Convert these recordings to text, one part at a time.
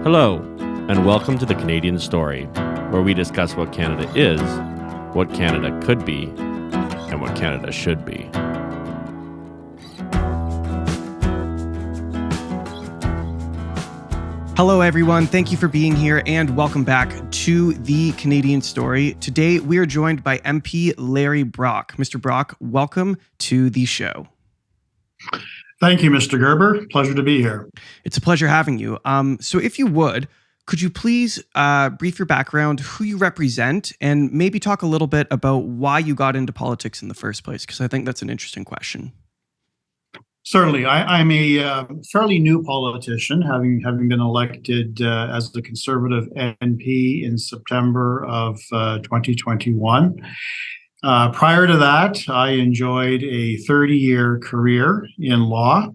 Hello, and welcome to the Canadian Story, where we discuss what Canada is, what Canada could be, and what Canada should be. Hello, everyone. Thank you for being here, and welcome back to the Canadian Story. Today, we are joined by MP Larry Brock. Mr. Brock, welcome to the show. Thank you, Mr. Gerber. Pleasure to be here. It's a pleasure having you. So if you would, could you please brief your background, who you represent, and maybe talk a little bit about why you got into politics in the first place? Because I think that's an interesting question. Certainly. I'm a fairly new politician, having been elected as the Conservative NP in September of 2021. Prior to that, I enjoyed a 30-year career in law.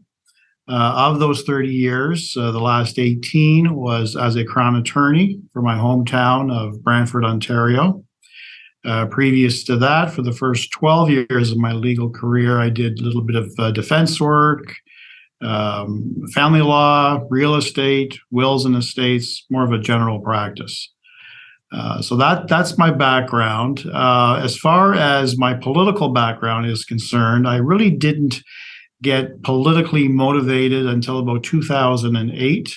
Of those 30 years, the last 18 was as a Crown Attorney for my hometown of Brantford, Ontario. Previous to that, for the first 12 years of my legal career, I did a little bit of defense work, family law, real estate, wills and estates, more of a general practice. So that's my background. As far as my political background is concerned, I really didn't get politically motivated until about 2008.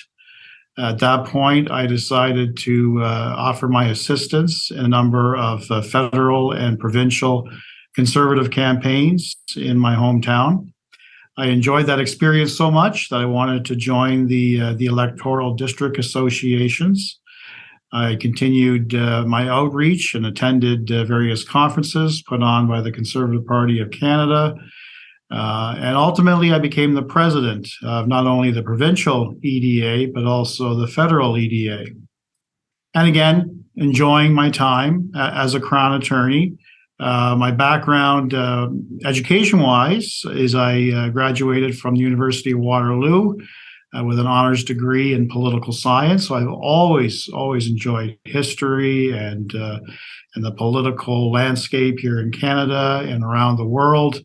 At that point, I decided to offer my assistance in a number of federal and provincial conservative campaigns in my hometown. I enjoyed that experience so much that I wanted to join the electoral district associations. I continued my outreach and attended various conferences put on by the Conservative Party of Canada. And ultimately, I became the president of not only the provincial EDA, but also the federal EDA. And again, enjoying my time as a Crown Attorney. My background, education-wise, is I graduated from the University of Waterloo with an honors degree in political science. So I've always enjoyed history and the political landscape here in Canada and around the world.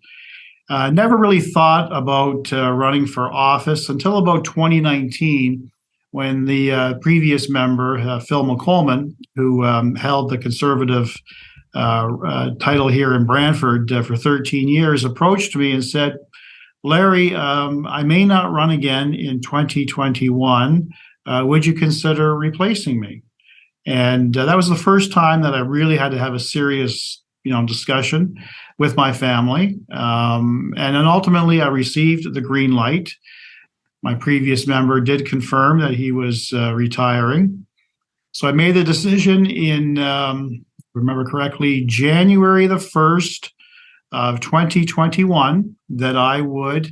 Never really thought about running for office until about 2019, when the previous member, Phil McColman, who held the Conservative title here in Brantford for 13 years, approached me and said, Larry, I may not run again in 2021. Would you consider replacing me? And that was the first time that I really had to have a serious discussion with my family. And then ultimately, I received the green light. My previous member did confirm that he was retiring. So I made the decision in, remember correctly, January the 1st of 2021 that I would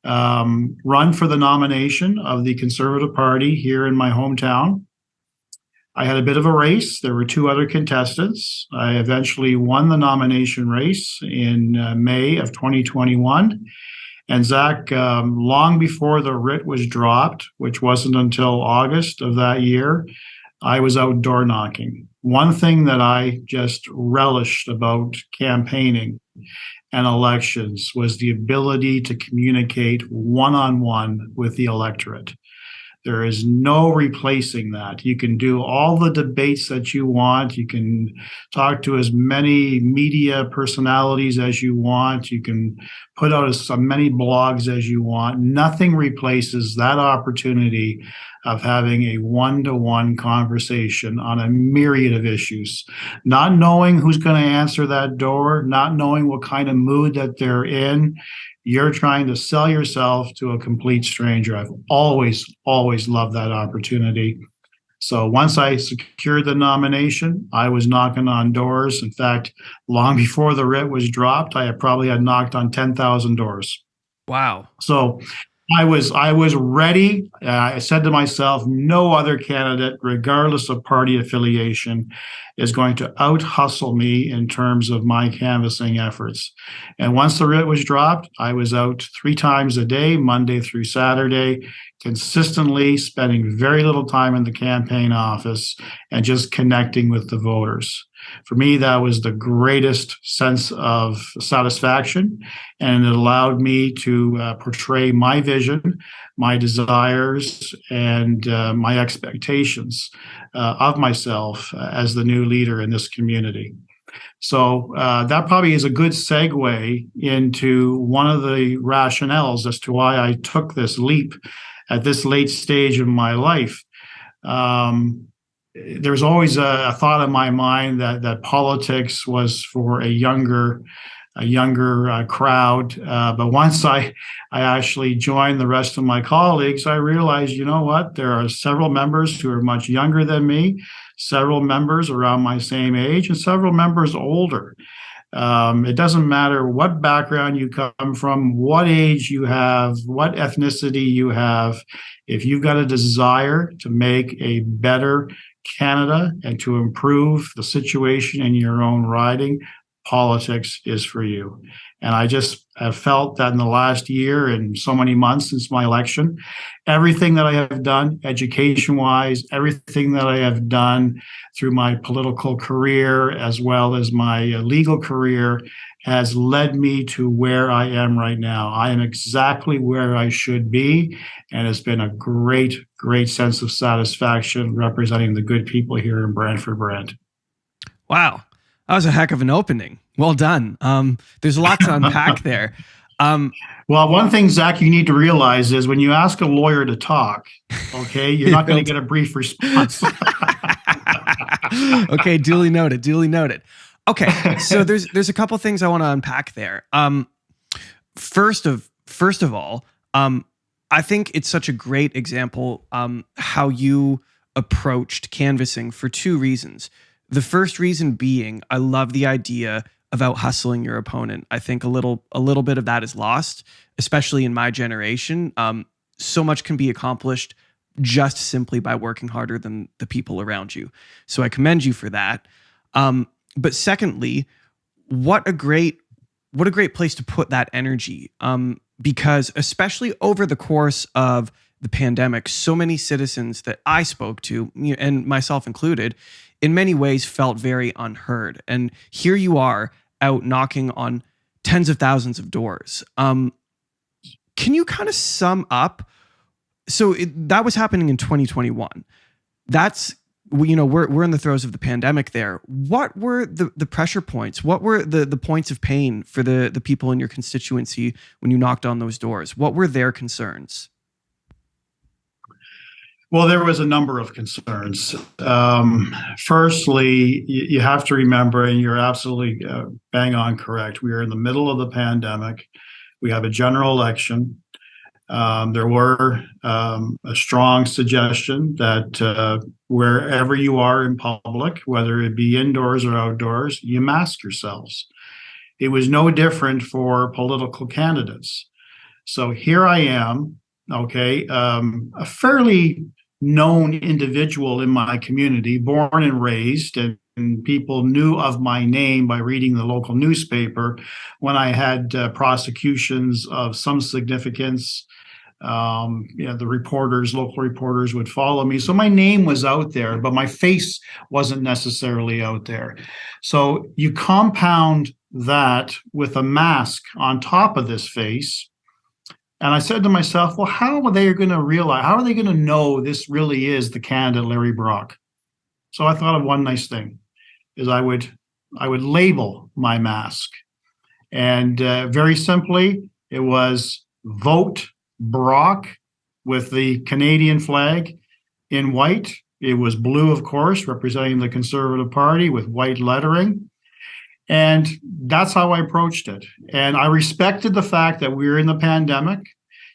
run for the nomination of the Conservative Party here in my hometown. I had a bit of a race. There were two other contestants. I eventually won the nomination race in May of 2021. And Zach, long before the writ was dropped, which wasn't until August of that year, I was out door knocking. One thing that I just relished about campaigning and elections was the ability to communicate one-on-one with the electorate. There is no replacing that. You can do all the debates that you want. You can talk to as many media personalities as you want. You can put out as many blogs as you want. Nothing replaces that opportunity of having a one-to-one conversation on a myriad of issues. Not knowing who's going to answer that door, not knowing what kind of mood that they're in. You're trying to sell yourself to a complete stranger. I've always loved that opportunity. So once I secured the nomination, I was knocking on doors. In fact, long before the writ was dropped, I probably had knocked on 10,000 doors. Wow. So I was ready. I said to myself, no other candidate, regardless of party affiliation, is going to out-hustle me in terms of my canvassing efforts. And once the writ was dropped, I was out 3 times a day, Monday through Saturday, consistently spending very little time in the campaign office and just connecting with the voters. For me, that was the greatest sense of satisfaction, and it allowed me to portray my vision, my desires, and my expectations of myself as the new leader in this community. So that probably is a good segue into one of the rationales as to why I took this leap at this late stage of my life. There's always a thought in my mind that politics was for a younger crowd. But once I actually joined the rest of my colleagues, I realized, you know what, there are several members who are much younger than me, several members around my same age, and several members older. It doesn't matter what background you come from, what age you have, what ethnicity you have. If you've got a desire to make a better Canada and to improve the situation in your own riding, politics is for you. And I just have felt that in the last year and so many months since my election, everything that I have done education-wise, everything that I have done through my political career as well as my legal career has led me to where I am right now. I am exactly where I should be, and it's been a great, great sense of satisfaction representing the good people here in Brantford-Brant. Wow. That was a heck of an opening. Well done. There's a lot to unpack there. Well, one thing, Zach, you need to realize is when you ask a lawyer to talk, okay, you're not going to get a brief response. Okay, duly noted. Duly noted. Okay, so there's a couple things I want to unpack there. First of all, I think it's such a great example how you approached canvassing for two reasons. The first reason being, I love the idea of out hustling your opponent. I think a little bit of that is lost, especially in my generation. So much can be accomplished just simply by working harder than the people around you. So I commend you for that. But secondly, what a great place to put that energy. Because especially over the course of the pandemic, so many citizens that I spoke to, and myself included, in many ways felt very unheard. And here you are out knocking on tens of thousands of doors. Can you kind of sum up? So that was happening in 2021. That's, we're in the throes of the pandemic there. What were the pressure points? What were the points of pain for the people in your constituency when you knocked on those doors? What were their concerns? Well, there was a number of concerns. Firstly, you have to remember, and you're absolutely bang on correct, we are in the middle of the pandemic. We have a general election. There were a strong suggestion that wherever you are in public, whether it be indoors or outdoors, you mask yourselves. It was no different for political candidates. So here I am, okay, a fairly known individual in my community, born and raised, and people knew of my name by reading the local newspaper when I had prosecutions of some significance. The local reporters would follow me. So my name was out there, but my face wasn't necessarily out there. So you compound that with a mask on top of this face. And I said to myself, well, how are they going to realize, how are they going to know this really is the candidate Larry Brock? So I thought of one nice thing, is I would label my mask. And very simply, it was Vote Brock with the Canadian flag in white. It was blue, of course, representing the Conservative Party with white lettering. And that's how I approached it. And I respected the fact that we're in the pandemic.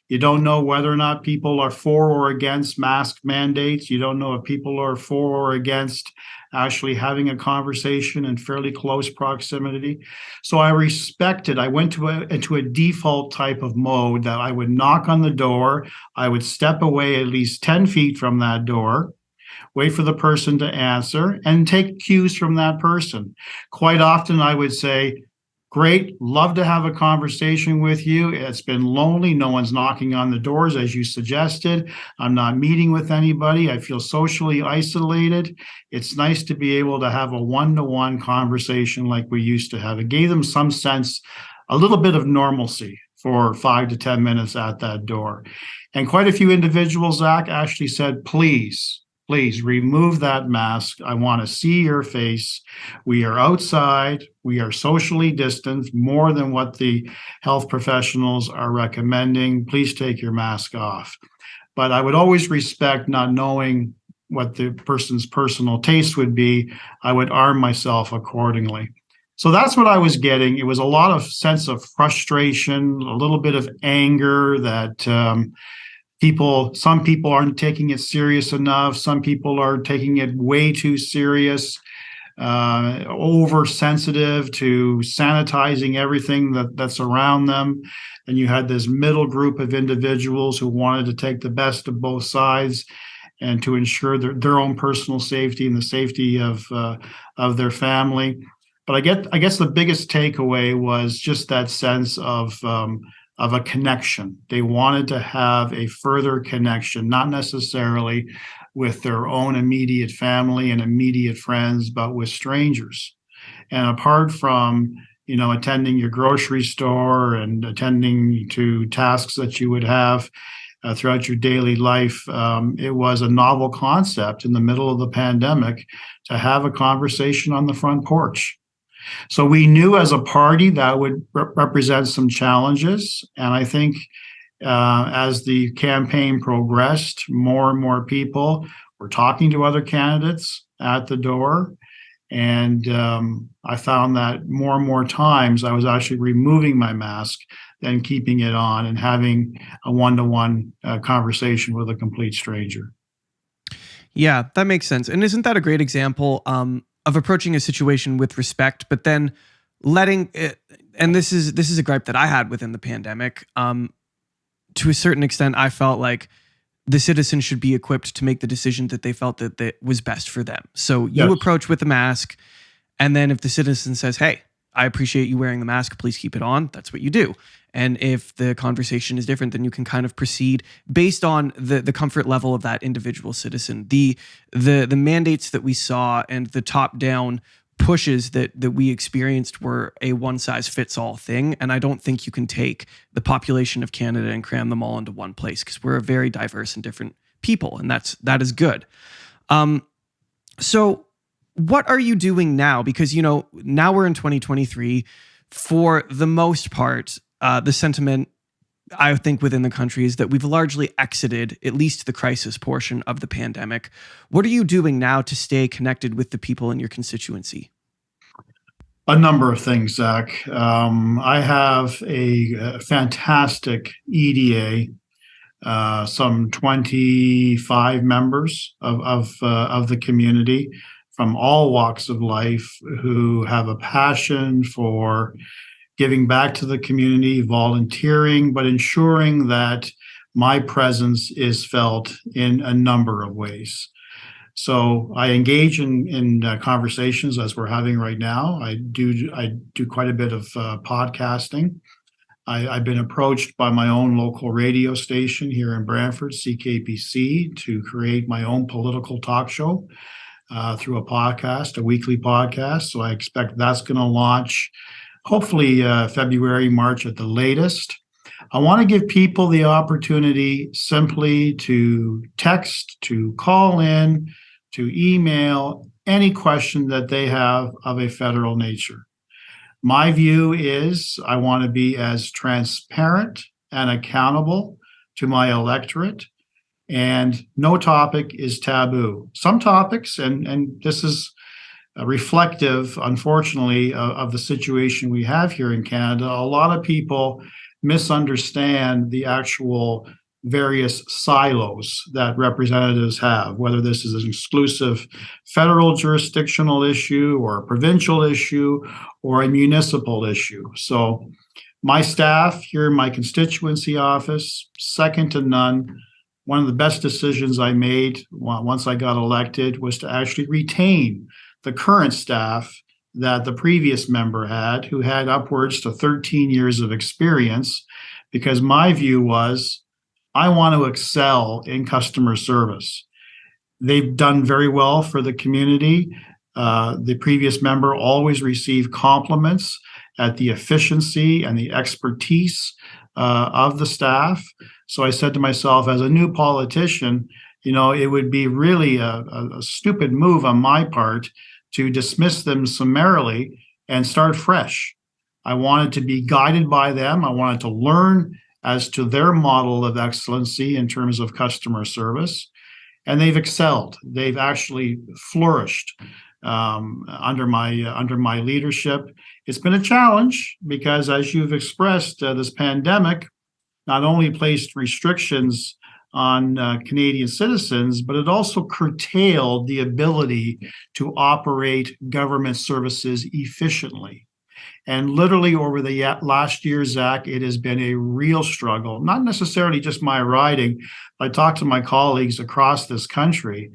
You don't know whether or not people are for or against mask mandates. You don't know if people are for or against actually having a conversation in fairly close proximity. So I respected, I went into a default type of mode that I would knock on the door. I would step away at least 10 feet from that door, wait for the person to answer, and take cues from that person. Quite often I would say, Great. Love to have a conversation with you. It's been lonely. No one's knocking on the doors, as you suggested. I'm not meeting with anybody. I feel socially isolated. It's nice to be able to have a one-to-one conversation like we used to have. It gave them some sense, a little bit of normalcy for 5 to 10 minutes at that door. And quite a few individuals, Zach, actually said, please remove that mask. I want to see your face. We are outside. We are socially distanced more than what the health professionals are recommending. Please take your mask off. But I would always respect not knowing what the person's personal taste would be. I would arm myself accordingly. So that's what I was getting. It was a lot of sense of frustration, a little bit of anger that some people aren't taking it serious enough. Some people are taking it way too serious, oversensitive to sanitizing everything that's around them. And you had this middle group of individuals who wanted to take the best of both sides and to ensure their own personal safety and the safety of their family. But I guess the biggest takeaway was just that sense of a connection. They wanted to have a further connection, not necessarily with their own immediate family and immediate friends, but with strangers. And apart from, attending your grocery store and attending to tasks that you would have throughout your daily life, it was a novel concept in the middle of the pandemic to have a conversation on the front porch. So we knew as a party that would represent some challenges. And I think as the campaign progressed, more and more people were talking to other candidates at the door. And I found that more and more times I was actually removing my mask than keeping it on and having a one-to-one conversation with a complete stranger. Yeah, that makes sense. And isn't that a great example of approaching a situation with respect, but then letting it, and this is a gripe that I had within the pandemic. To a certain extent, I felt like the citizen should be equipped to make the decision that they felt that was best for them. So you approach with a mask, and then if the citizen says, hey, I appreciate you wearing the mask, please keep it on, that's what you do. And if the conversation is different, then you can kind of proceed based on the comfort level of that individual citizen. The mandates that we saw and the top-down pushes that we experienced were a one-size-fits-all thing. And I don't think you can take the population of Canada and cram them all into one place, because we're a very diverse and different people, and that is good. So what are you doing now? Because, now we're in 2023. For the most part, the sentiment, I think, within the country is that we've largely exited at least the crisis portion of the pandemic. What are you doing now to stay connected with the people in your constituency? A number of things, Zach. I have a fantastic EDA, some 25 members of the community from all walks of life who have a passion for giving back to the community, volunteering, but ensuring that my presence is felt in a number of ways. So I engage in conversations as we're having right now. I do quite a bit of podcasting. I've been approached by my own local radio station here in Brantford, CKPC, to create my own political talk show through a podcast, a weekly podcast. So I expect that's going to launch hopefully February, March at the latest. I want to give people the opportunity simply to text, to call in, to email any question that they have of a federal nature. My view is I want to be as transparent and accountable to my electorate, and no topic is taboo. Some topics, and this is reflective, unfortunately, of the situation we have here in Canada. A lot of people misunderstand the actual various silos that representatives have, whether this is an exclusive federal jurisdictional issue or a provincial issue or a municipal issue. So my staff here in my constituency office, second to none. One of the best decisions I made once I got elected was to actually retain the current staff that the previous member had, who had upwards to 13 years of experience, because my view was I want to excel in customer service. They've done very well for the community. The previous member always received compliments at the efficiency and the expertise of the staff. So I said to myself, as a new politician, it would be really a stupid move on my part to dismiss them summarily and start fresh. I wanted to be guided by them. I wanted to learn as to their model of excellency in terms of customer service. And they've excelled. They've actually flourished under my leadership. It's been a challenge because, as you've expressed, this pandemic not only placed restrictions on Canadian citizens, but it also curtailed the ability to operate government services efficiently. And literally over the last year, Zach, it has been a real struggle, not necessarily just my riding. I talked to my colleagues across this country.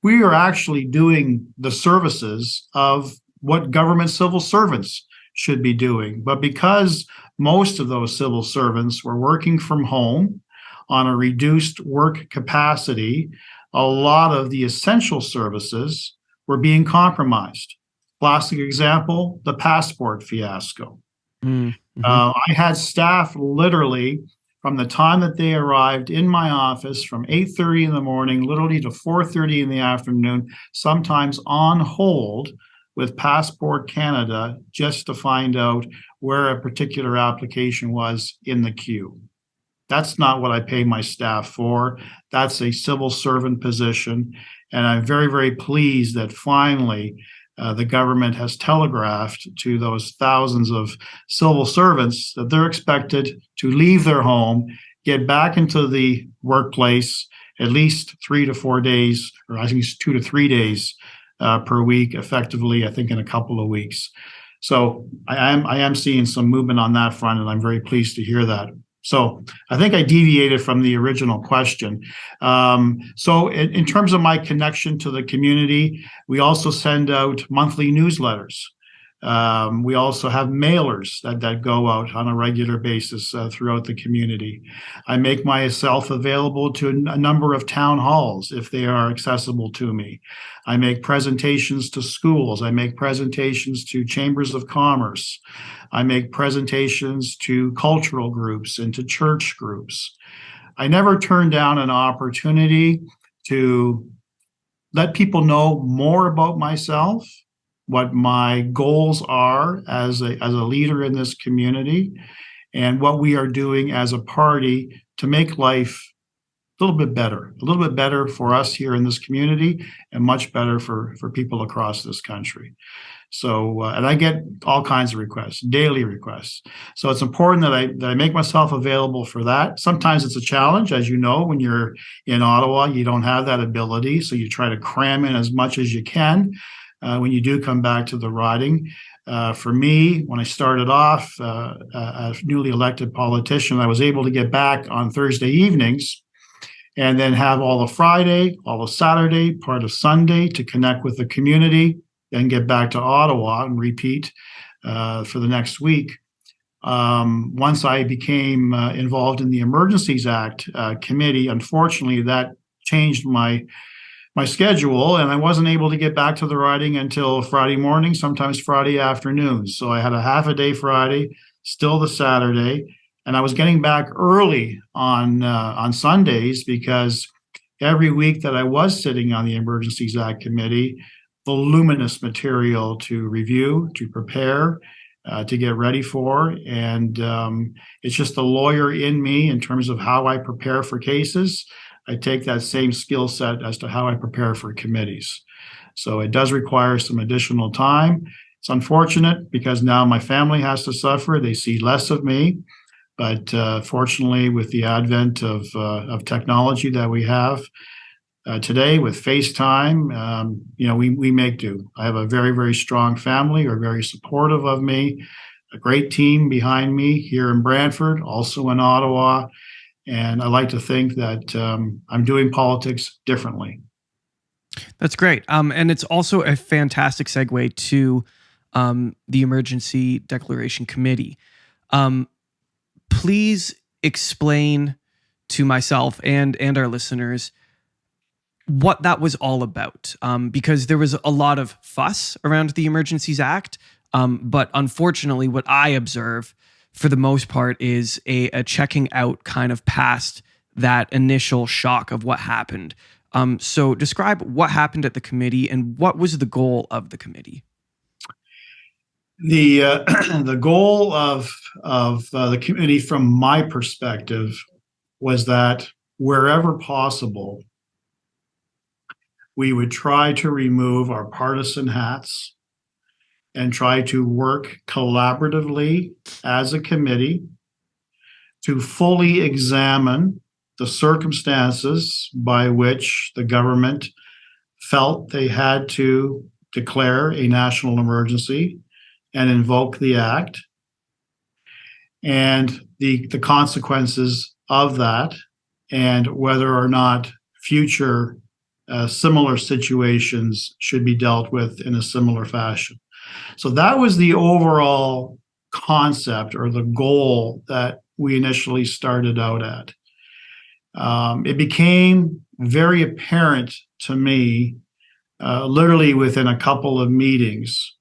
We are actually doing the services of what government civil servants should be doing. But because most of those civil servants were working from home on a reduced work capacity, a lot of the essential services were being compromised. Classic example, the passport fiasco. Mm-hmm. I had staff literally from the time that they arrived in my office from 8:30 in the morning, literally to 4:30 in the afternoon, sometimes on hold with Passport Canada just to find out where a particular application was in the queue. That's not what I pay my staff for. That's a civil servant position. And I'm very, very pleased that finally the government has telegraphed to those thousands of civil servants that they're expected to leave their home, get back into the workplace at least 3 to 4 days, or I think it's 2 to 3 days per week, effectively, I think in a couple of weeks. So I am seeing some movement on that front, and I'm very pleased to hear that. So I think I deviated from the original question. So in terms of my connection to the community, we also send out monthly newsletters. We also have mailers that go out on a regular basis throughout the community. I make myself available to a number of town halls if they are accessible to me. I make presentations to schools. I make presentations to chambers of commerce. I make presentations to cultural groups and to church groups. I never turn down an opportunity to let people know more about myself, what my goals are as a leader in this community, and what we are doing as a party to make life a little bit better for us here in this community, and much better for people across this country. So, and I get all kinds of requests, daily requests. So it's important that I make myself available for that. Sometimes it's a challenge, as you know, when you're in Ottawa, you don't have that ability. So you try to cram in as much as you can when you do come back to the riding. For me, when I started off a newly elected politician, I was able to get back on Thursday evenings and then have all of Friday, all of Saturday, part of Sunday to connect with the community, then get back to Ottawa and repeat for the next week. Once I became involved in the Emergencies Act committee, unfortunately, that changed my schedule, and I wasn't able to get back to the riding until Friday morning, sometimes Friday afternoons. So I had a half a day Friday, still the Saturday, and I was getting back early on Sundays because every week that I was sitting on the Emergencies Act committee, voluminous material to review, to prepare, to get ready for. And it's just the lawyer in me in terms of how I prepare for cases. I take that same skill set as to how I prepare for committees. So it does require some additional time. It's unfortunate because now my family has to suffer. They see less of me. But fortunately, with the advent of technology that we have today with FaceTime, we make do. I have a very, very strong family who are very supportive of me, a great team behind me here in Brantford, also in Ottawa. And I like to think that I'm doing politics differently. That's great. And it's also a fantastic segue to the Emergency Declaration Committee. Please explain to myself and our listeners what that was all about, because there was a lot of fuss around the Emergencies Act, but unfortunately, what I observe for the most part is a checking out kind of past that initial shock of what happened. So describe what happened at the committee and what was the goal of the committee. The goal of the committee, from my perspective, was that wherever possible, we would try to remove our partisan hats and try to work collaboratively as a committee to fully examine the circumstances by which the government felt they had to declare a national emergency and invoke the act, and the consequences of that, and whether or not future similar situations should be dealt with in a similar fashion. So that was the overall concept or the goal that we initially started out at. It became very apparent to me, literally within a couple of meetings.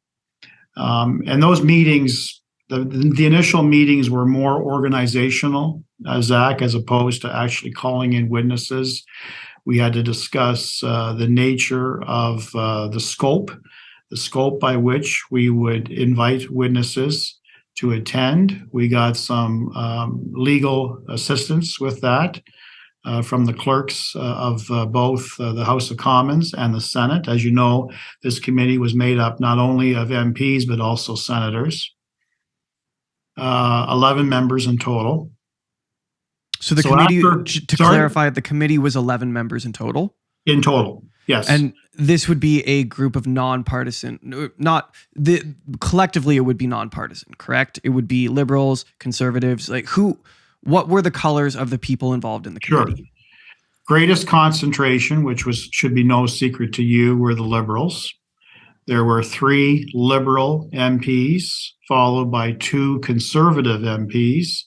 And those meetings, the initial meetings were more organizational, Zach, as opposed to actually calling in witnesses. We had to discuss the nature of the scope by which we would invite witnesses to attend. We got some legal assistance with that from the clerks of both the House of Commons and the Senate. As you know, this committee was made up not only of MPs, but also senators. 11 members in total. So the committee, to clarify, the committee was 11 members in total? In total, yes. And this would be a group of nonpartisan, collectively it would be nonpartisan, correct? It would be liberals, conservatives, what were the colors of the people involved in the committee? Sure. Greatest concentration, which should be no secret to you, were the liberals. There were 3 liberal MPs, followed by 2 conservative MPs,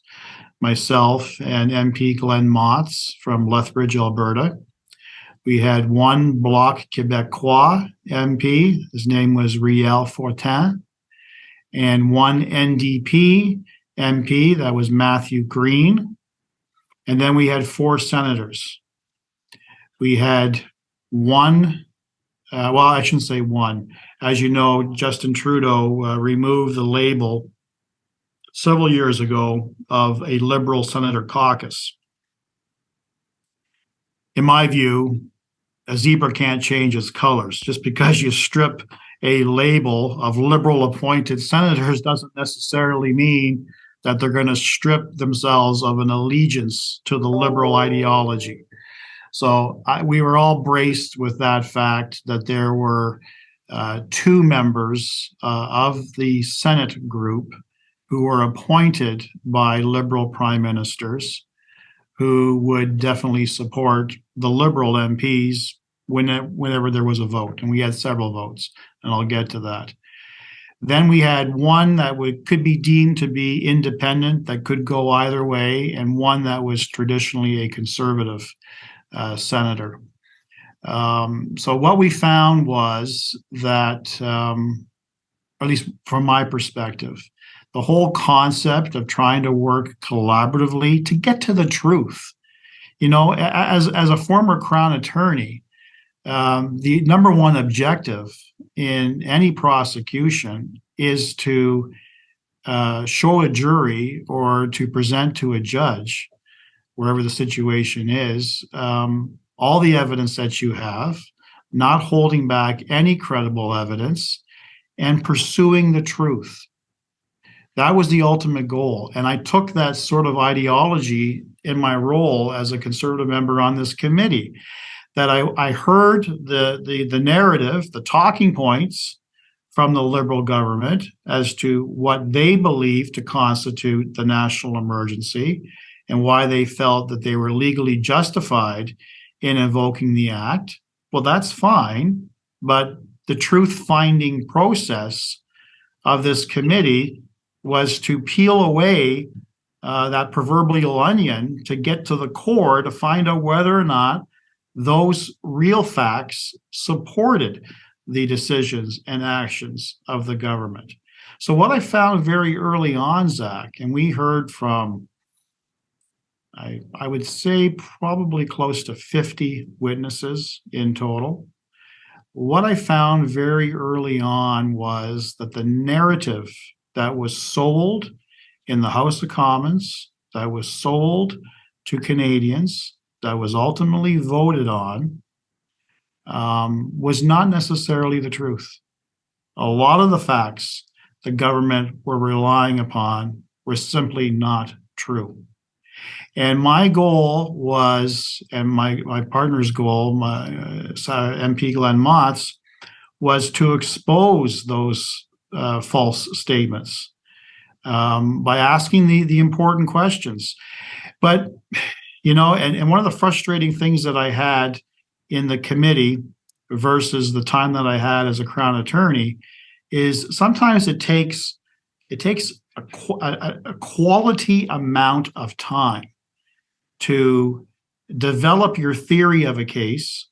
myself and MP Glenn Motts from Lethbridge, Alberta. We had 1 Bloc Québécois MP, his name was Riel Fortin, and 1 NDP MP, that was Matthew Green. And then we had 4 senators. We had 1, well, I shouldn't say 1. As you know, Justin Trudeau removed the label several years ago of a Liberal Senator caucus. In my view, a zebra can't change its colors. Just because you strip a label of Liberal appointed senators doesn't necessarily mean that they're going to strip themselves of an allegiance to the Liberal ideology. So we were all braced with that fact that there were 2 members of the Senate group who were appointed by Liberal prime ministers who would definitely support the Liberal MPs whenever there was a vote. And we had several votes, and I'll get to that. Then we had 1 that could be deemed to be independent, that could go either way, and 1 that was traditionally a conservative senator. So what we found was that, at least from my perspective, the whole concept of trying to work collaboratively to get to the truth. You know, as a former Crown attorney, the number one objective in any prosecution is to show a jury or to present to a judge, wherever the situation is, all the evidence that you have, not holding back any credible evidence, and pursuing the truth. That was the ultimate goal. And I took that sort of ideology in my role as a Conservative member on this committee, that I heard the narrative, the talking points from the Liberal government as to what they believed to constitute the national emergency and why they felt that they were legally justified in invoking the act. Well, that's fine, but the truth-finding process of this committee was to peel away that proverbial onion to get to the core to find out whether or not those real facts supported the decisions and actions of the government. So what I found very early on, Zach, and we heard from, I would say probably close to 50 witnesses in total. What I found very early on was that the narrative that was sold in the House of Commons, that was sold to Canadians, that was ultimately voted on, was not necessarily the truth. A lot of the facts the government were relying upon were simply not true. And my goal was, and my partner's goal, my MP Glenn Motts, was to expose those false statements by asking the important questions. But, you know, and one of the frustrating things that I had in the committee versus the time that I had as a Crown attorney is sometimes it takes a quality amount of time to develop your theory of a case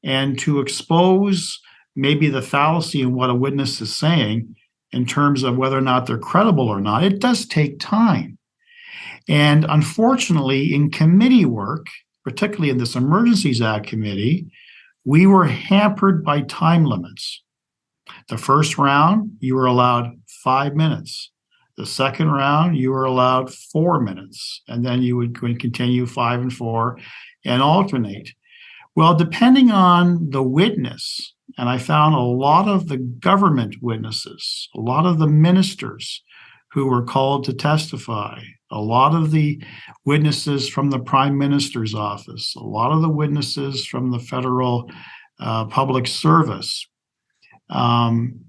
and to expose maybe the fallacy in what a witness is saying in terms of whether or not they're credible or not. It does take time. And unfortunately, in committee work, particularly in this Emergencies Act committee, we were hampered by time limits. The first round, you were allowed 5 minutes. The second round, you were allowed 4 minutes, and then you would continue 5 and 4 and alternate. Well, depending on the witness, and I found a lot of the government witnesses, a lot of the ministers who were called to testify, a lot of the witnesses from the Prime Minister's office, a lot of the witnesses from the Federal Public Service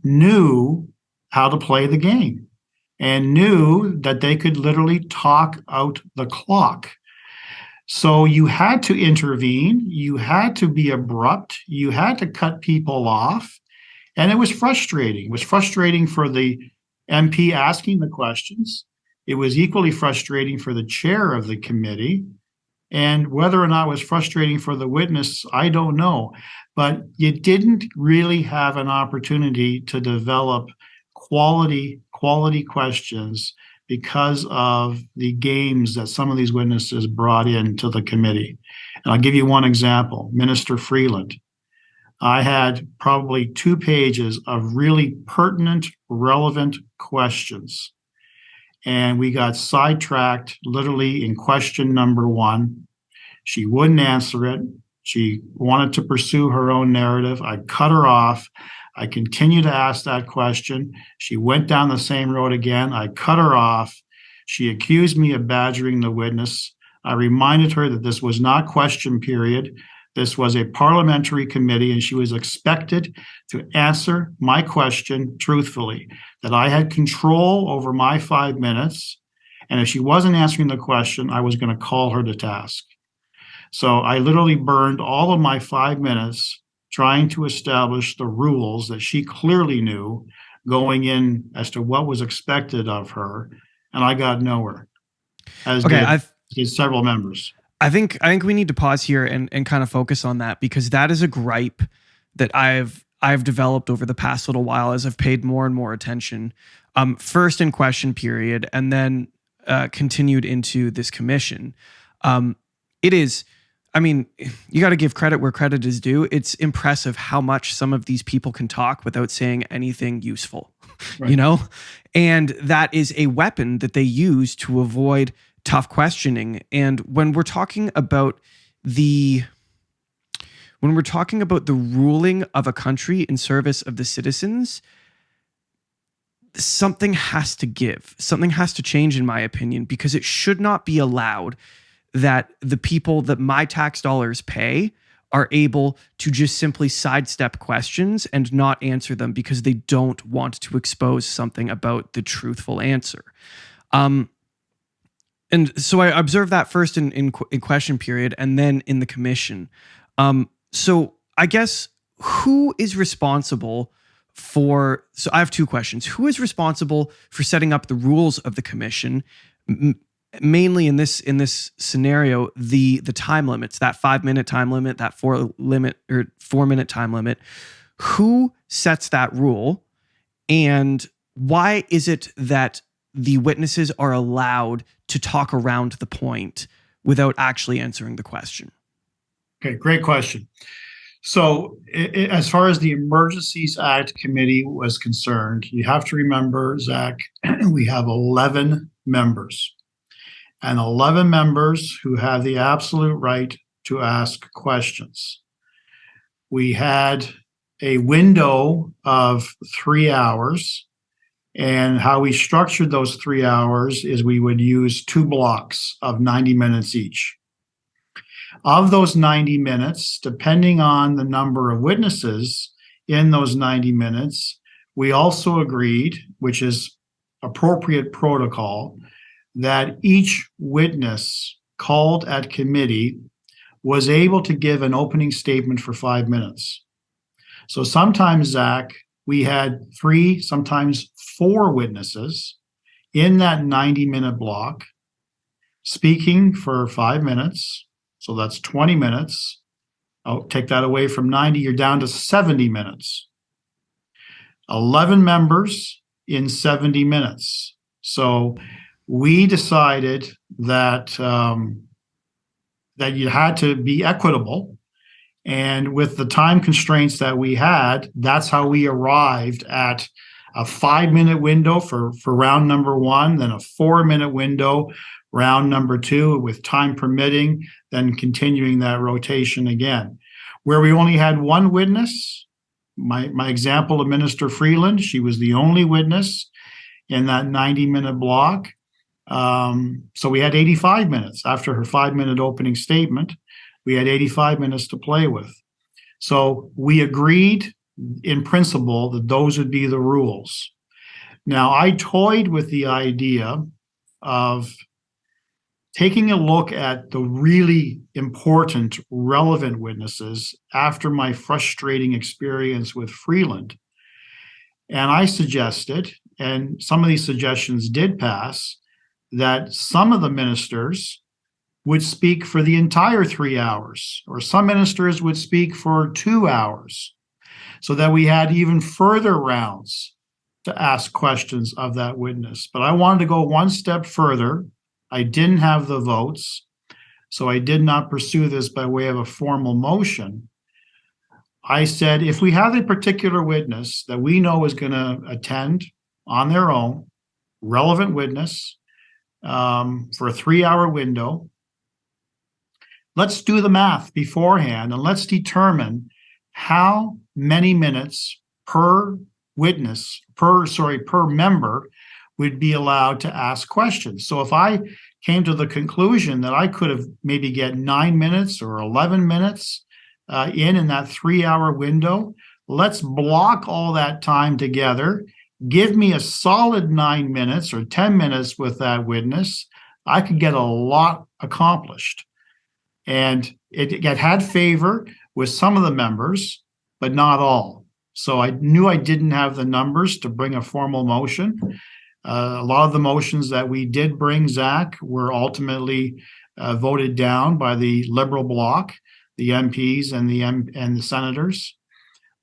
knew how to play the game and knew that they could literally talk out the clock. So you had to intervene, you had to be abrupt, you had to cut people off, and it was frustrating. It was frustrating for the MP asking the questions. It was equally frustrating for the chair of the committee. And whether or not it was frustrating for the witness, I don't know. But you didn't really have an opportunity to develop quality questions because of the games that some of these witnesses brought into the committee. And I'll give you one example, Minister Freeland. I had probably 2 pages of really pertinent, relevant questions. And we got sidetracked literally in question number 1. She wouldn't answer it. She wanted to pursue her own narrative. I cut her off. I continued to ask that question. She went down the same road again. I cut her off. She accused me of badgering the witness. I reminded her that this was not question period. This was a parliamentary committee, and she was expected to answer my question truthfully, that I had control over my 5 minutes. And if she wasn't answering the question, I was going to call her to task. So I literally burned all of my 5 minutes trying to establish the rules that she clearly knew going in as to what was expected of her. And I got nowhere, as did several members. I think we need to pause here and kind of focus on that, because that is a gripe that I've developed over the past little while as I've paid more and more attention. First in question period, and then continued into this commission. It is, I mean, you got to give credit where credit is due. It's impressive how much some of these people can talk without saying anything useful, right. You know? And that is a weapon that they use to avoid tough questioning. And when we're talking about the ruling of a country in service of the citizens, something has to give. Something has to change, in my opinion, because it should not be allowed that the people that my tax dollars pay are able to just simply sidestep questions and not answer them because they don't want to expose something about the truthful answer. And so I observed that first in question period and then in the commission. So I guess who is responsible so I have two questions. Who is responsible for setting up the rules of the commission? Mainly in this scenario, the time limits, that 5-minute time limit, that 4-minute time limit. Who sets that rule? And why is it that the witnesses are allowed to talk around the point without actually answering the question? Okay, great question. So as far as the Emergencies Act Committee was concerned, you have to remember, Zach, we have 11 members. And 11 members who have the absolute right to ask questions. We had a window of 3 hours, and how we structured those 3 hours is we would use 2 blocks of 90 minutes each. Of those 90 minutes, depending on the number of witnesses in those 90 minutes, we also agreed, which is appropriate protocol, that each witness called at committee was able to give an opening statement for 5 minutes. So sometimes, Zach, we had 3, sometimes 4 witnesses in that 90-minute block speaking for 5 minutes. So that's 20 minutes. I'll take that away from 90, you're down to 70 minutes. 11 members in 70 minutes. So we decided that that you had to be equitable. And with the time constraints that we had, that's how we arrived at a 5-minute window for round number 1, then a 4-minute window, round number 2, with time permitting, then continuing that rotation again. Where we only had 1 witness, my example of Minister Freeland, she was the only witness in that 90-minute block. So we had 85 minutes after her 5-minute opening statement. We had 85 minutes to play with. So we agreed in principle that those would be the rules. Now, I toyed with the idea of taking a look at the really important, relevant witnesses after my frustrating experience with Freeland. And I suggested, and some of these suggestions did pass, that some of the ministers would speak for the entire 3 hours, or some ministers would speak for 2 hours, so that we had even further rounds to ask questions of that witness. But I wanted to go one step further. I didn't have the votes, so I did not pursue this by way of a formal motion. I said, if we have a particular witness that we know is going to attend on their own, relevant witness, for a 3-hour window, let's do the math beforehand and let's determine how many minutes per witness, per member would be allowed to ask questions. So if I came to the conclusion that I could have maybe get 9 minutes or 11 minutes in that 3-hour window, let's block all that time together. Give me a solid 9 minutes or 10 minutes with that witness. I could get a lot accomplished. And it had favor with some of the members, but not all. So I knew I didn't have the numbers to bring a formal motion. A lot of the motions that we did bring, Zach, were ultimately voted down by the Liberal bloc, the MPs and the senators.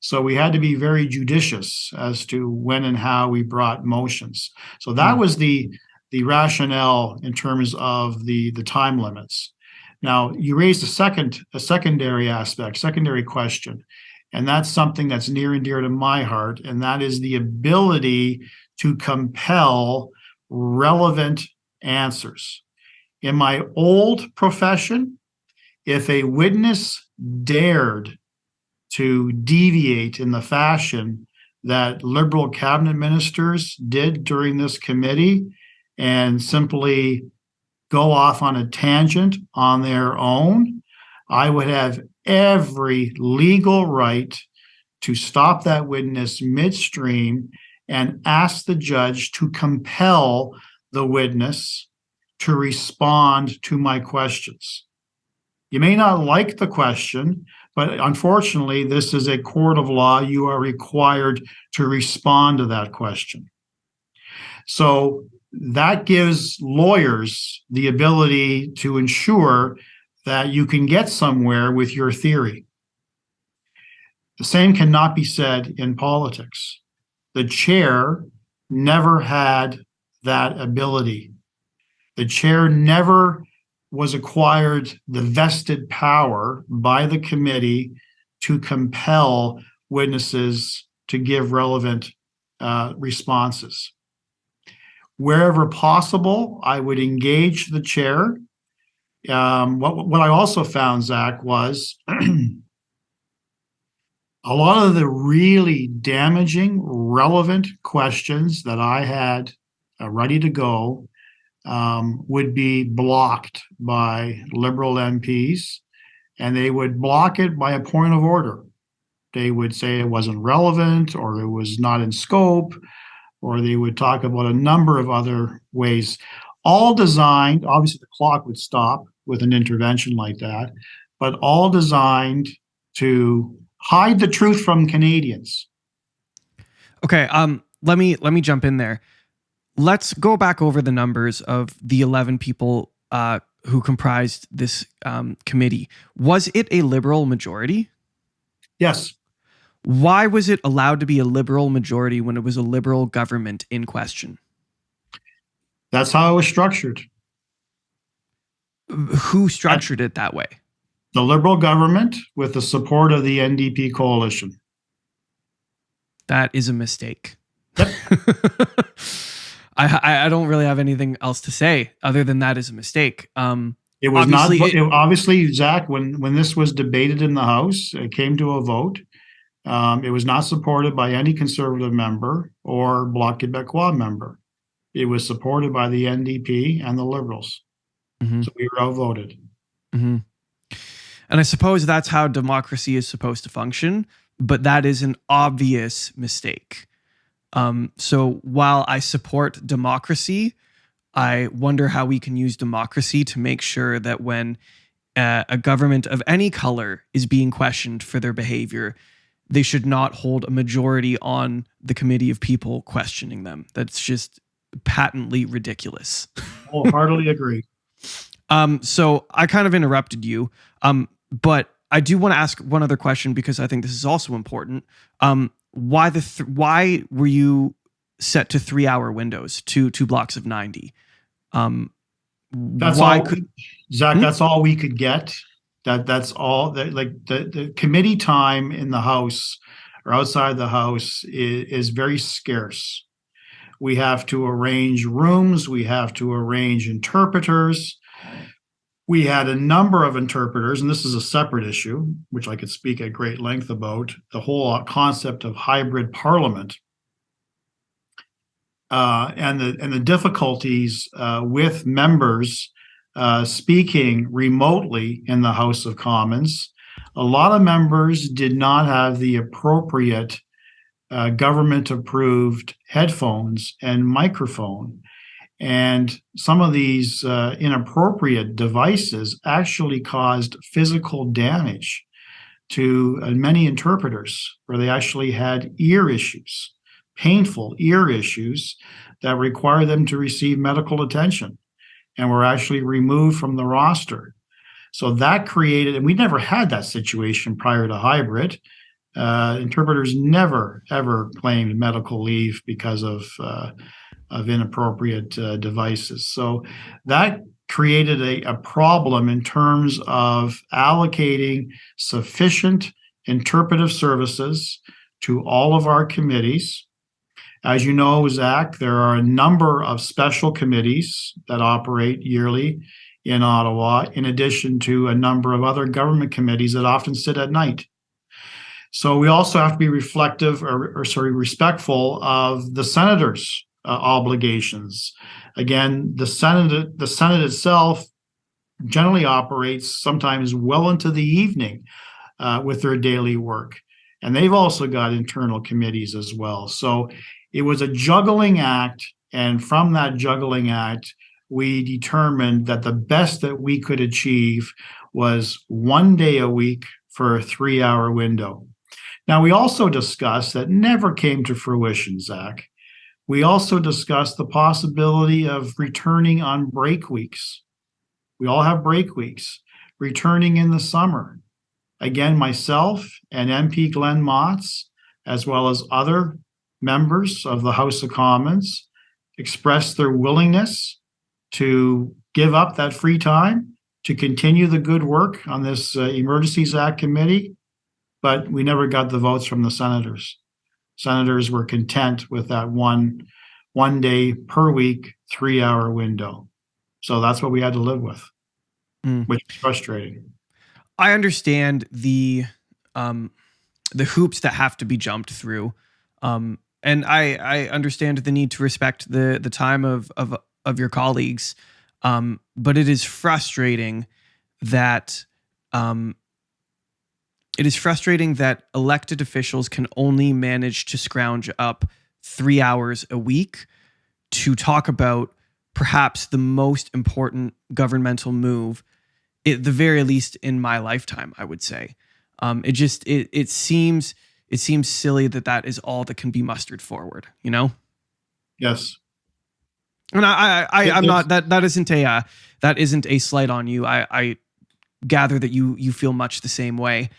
So we had to be very judicious as to when and how we brought motions. So that was the rationale in terms of the time limits. Now, you raised a secondary question, and that's something that's near and dear to my heart, and that is the ability to compel relevant answers. In my old profession, if a witness dared to deviate in the fashion that Liberal cabinet ministers did during this committee and simply go off on a tangent on their own, I would have every legal right to stop that witness midstream and ask the judge to compel the witness to respond to my questions. You may not like the question, But unfortunately, this is a court of law. You are required to respond to that question. So that gives lawyers the ability to ensure that you can get somewhere with your theory. The same cannot be said in politics. The chair never had that ability. The chair never was acquired the vested power by the committee to compel witnesses to give relevant responses. Wherever possible, I would engage the chair. What I also found, Zach, was a lot of the really damaging, relevant questions that I had ready to go would be blocked by Liberal MPs, and they would block it by a point of order. They would say it wasn't relevant, or it was not in scope, or they would talk about a number of other ways, all designed, obviously the clock would stop with an intervention like that, but all designed to hide the truth from Canadians. Okay, let me jump in there. Let's go back over the numbers of the 11 people who comprised this committee. Was it a Liberal majority? Yes. Why was it allowed to be a Liberal majority when it was a Liberal government in question? That's how it was structured. Who structured it that way? The Liberal government with the support of the NDP coalition. That is a mistake. Yep. I don't really have anything else to say other than that is a mistake. It was obviously, Zach, when this was debated in the House, it came to a vote. It was not supported by any Conservative member or Bloc Québécois member. It was supported by the NDP and the Liberals. Mm-hmm. So we were outvoted. Mm-hmm. And I suppose that's how democracy is supposed to function, but that is an obvious mistake. So while I support democracy, I wonder how we can use democracy to make sure that when a government of any color is being questioned for their behavior, they should not hold a majority on the committee of people questioning them. That's just patently ridiculous. Wholeheartedly agree. So I kind of interrupted you, but I do want to ask one other question because I think this is also important. Why were you set to 3-hour windows, two blocks of 90? That's all we could get. That's all that, like the committee time in the House or outside the House is very scarce. We have to arrange rooms. We have to arrange interpreters. We had a number of interpreters, and this is a separate issue, which I could speak at great length about, the whole concept of hybrid parliament and the difficulties with members speaking remotely in the House of Commons. A lot of members did not have the appropriate government-approved headphones and microphone. And some of these inappropriate devices actually caused physical damage to many interpreters, where they actually had ear issues, painful ear issues that require them to receive medical attention and were actually removed from the roster. So that created, and we never had that situation prior to hybrid. Interpreters never, ever claimed medical leave because of inappropriate devices. So that created a problem in terms of allocating sufficient interpretive services to all of our committees. As you know, Zach, there are a number of special committees that operate yearly in Ottawa, in addition to a number of other government committees that often sit at night. So we also have to be respectful of the senators' obligations. Again, the Senate itself generally operates sometimes well into the evening with their daily work. And they've also got internal committees as well. So it was a juggling act. And from that juggling act, we determined that the best that we could achieve was 1 day a week for a 3-hour window. Now, we also discussed, that never came to fruition, Zach. We also discussed the possibility of returning on break weeks. We all have break weeks, returning in the summer. Again, myself and MP Glenn Motz, as well as other members of the House of Commons, expressed their willingness to give up that free time to continue the good work on this Emergencies Act committee, but we never got the votes from the senators. Senators were content with that one day per week, 3-hour window. So that's what we had to live with, which is frustrating. I understand the hoops that have to be jumped through, and I understand the need to respect the time of your colleagues, but it is frustrating that elected officials can only manage to scrounge up 3 hours a week to talk about perhaps the most important governmental move, at the very least in my lifetime, I would say. It seems silly that is all that can be mustered forward, you know? Yes. And I'm not, that isn't a slight on you. I gather that you feel much the same way.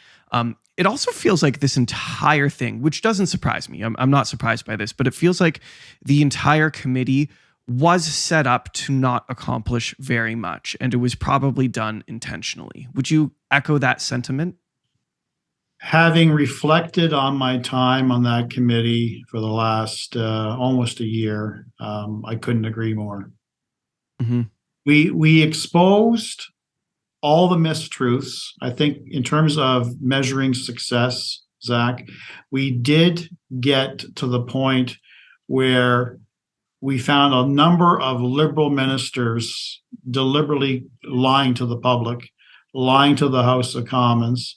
It also feels like this entire thing, which doesn't surprise me. I'm not surprised by this, but it feels like the entire committee was set up to not accomplish very much, and it was probably done intentionally. Would you echo that sentiment? Having reflected on my time on that committee for the last almost a year, I couldn't agree more. Mm-hmm. We exposed all the mistruths. I think in terms of measuring success, Zach, we did get to the point where we found a number of Liberal ministers deliberately lying to the public, lying to the House of Commons.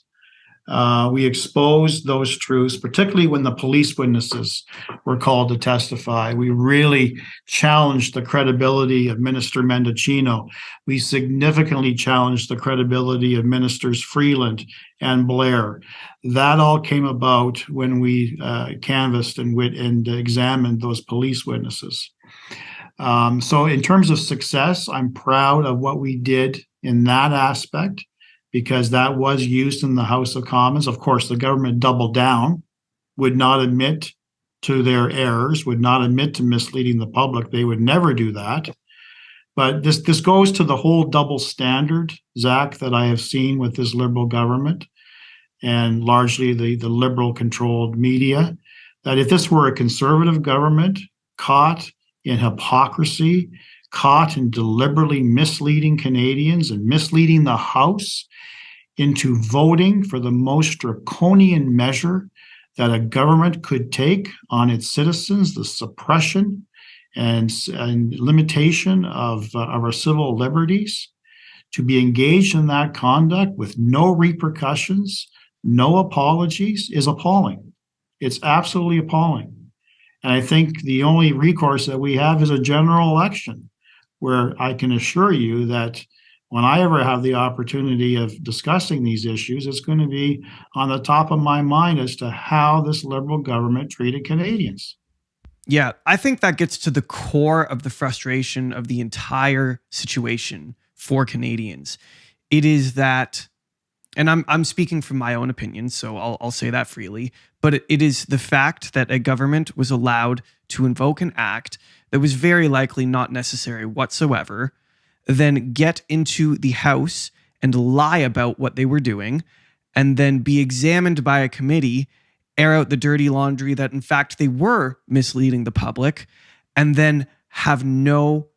We exposed those truths, particularly when the police witnesses were called to testify. We really challenged the credibility of Minister Mendocino. We significantly challenged the credibility of Ministers Freeland and Blair. That all came about when we canvassed and examined those police witnesses. So in terms of success, I'm proud of what we did in that aspect, because that was used in the House of Commons. Of course, the government doubled down, would not admit to their errors, would not admit to misleading the public. They would never do that. But this goes to the whole double standard, Zach, that I have seen with this Liberal government, and largely the Liberal-controlled media, that if this were a Conservative government caught in hypocrisy, caught in deliberately misleading Canadians and misleading the House into voting for the most draconian measure that a government could take on its citizens, the suppression and limitation of our civil liberties, to be engaged in that conduct with no repercussions, no apologies, is appalling. It's absolutely appalling. And I think the only recourse that we have is a general election, where I can assure you that when I ever have the opportunity of discussing these issues, it's going to be on the top of my mind as to how this Liberal government treated Canadians. Yeah, I think that gets to the core of the frustration of the entire situation for Canadians. It is that, and I'm speaking from my own opinion, so I'll say that freely, but it is the fact that a government was allowed to invoke an act that was very likely not necessary whatsoever, then get into the House and lie about what they were doing, and then be examined by a committee, air out the dirty laundry that in fact they were misleading the public, and then have no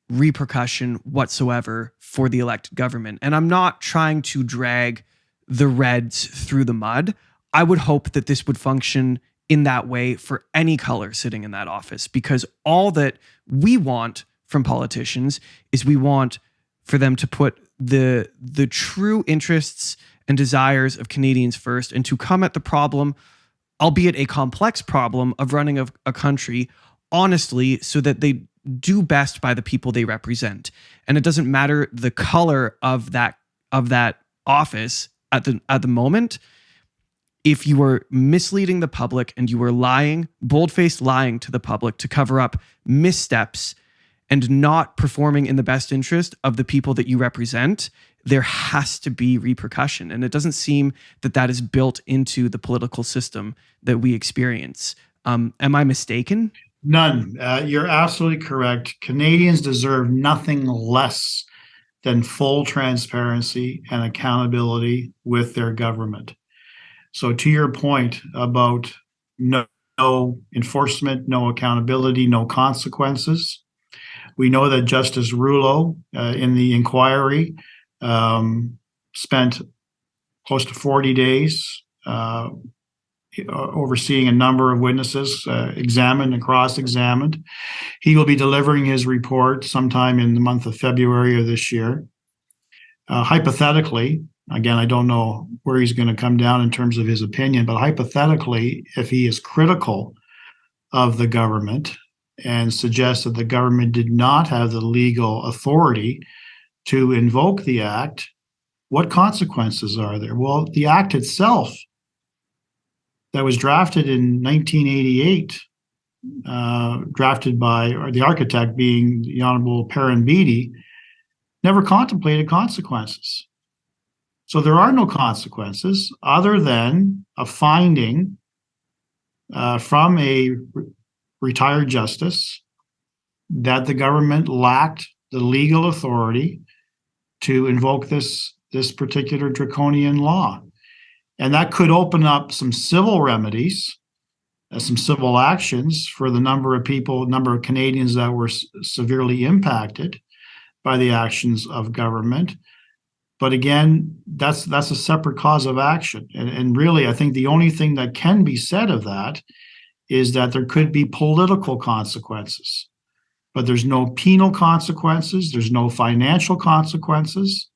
repercussion whatsoever for the elected government. And I'm not trying to drag the Reds through the mud. I would hope that this would function in that way for any color sitting in that office, because all that we want from politicians is we want for them to put the true interests and desires of Canadians first, and to come at the problem, albeit a complex problem, of running a country honestly, so that they do best by the people they represent. And it doesn't matter the color of that office at the moment, if you were misleading the public and you were lying, bold-faced lying to the public to cover up missteps and not performing in the best interest of the people that you represent, there has to be repercussion. And it doesn't seem that that is built into the political system that we experience. Am I mistaken? None. You're absolutely correct. Canadians deserve nothing less than full transparency and accountability with their government. So to your point about no enforcement, no accountability, no consequences, we know that Justice Rouleau in the inquiry spent close to 40 days overseeing a number of witnesses, examined and cross-examined. He will be delivering his report sometime in the month of February of this year. Hypothetically, again, I don't know where he's going to come down in terms of his opinion, but hypothetically, if he is critical of the government and suggests that the government did not have the legal authority to invoke the act, what consequences are there? Well, the act itself that was drafted in 1988, drafted by the architect being the Honorable Perrin Beatty, never contemplated consequences. So there are no consequences other than a finding from a retired justice that the government lacked the legal authority to invoke this particular draconian law. And that could open up some civil remedies, some civil actions for the number of Canadians that were severely impacted by the actions of government. But again, that's a separate cause of action. And really, I think the only thing that can be said of that is that there could be political consequences, but there's no penal consequences. There's no financial consequences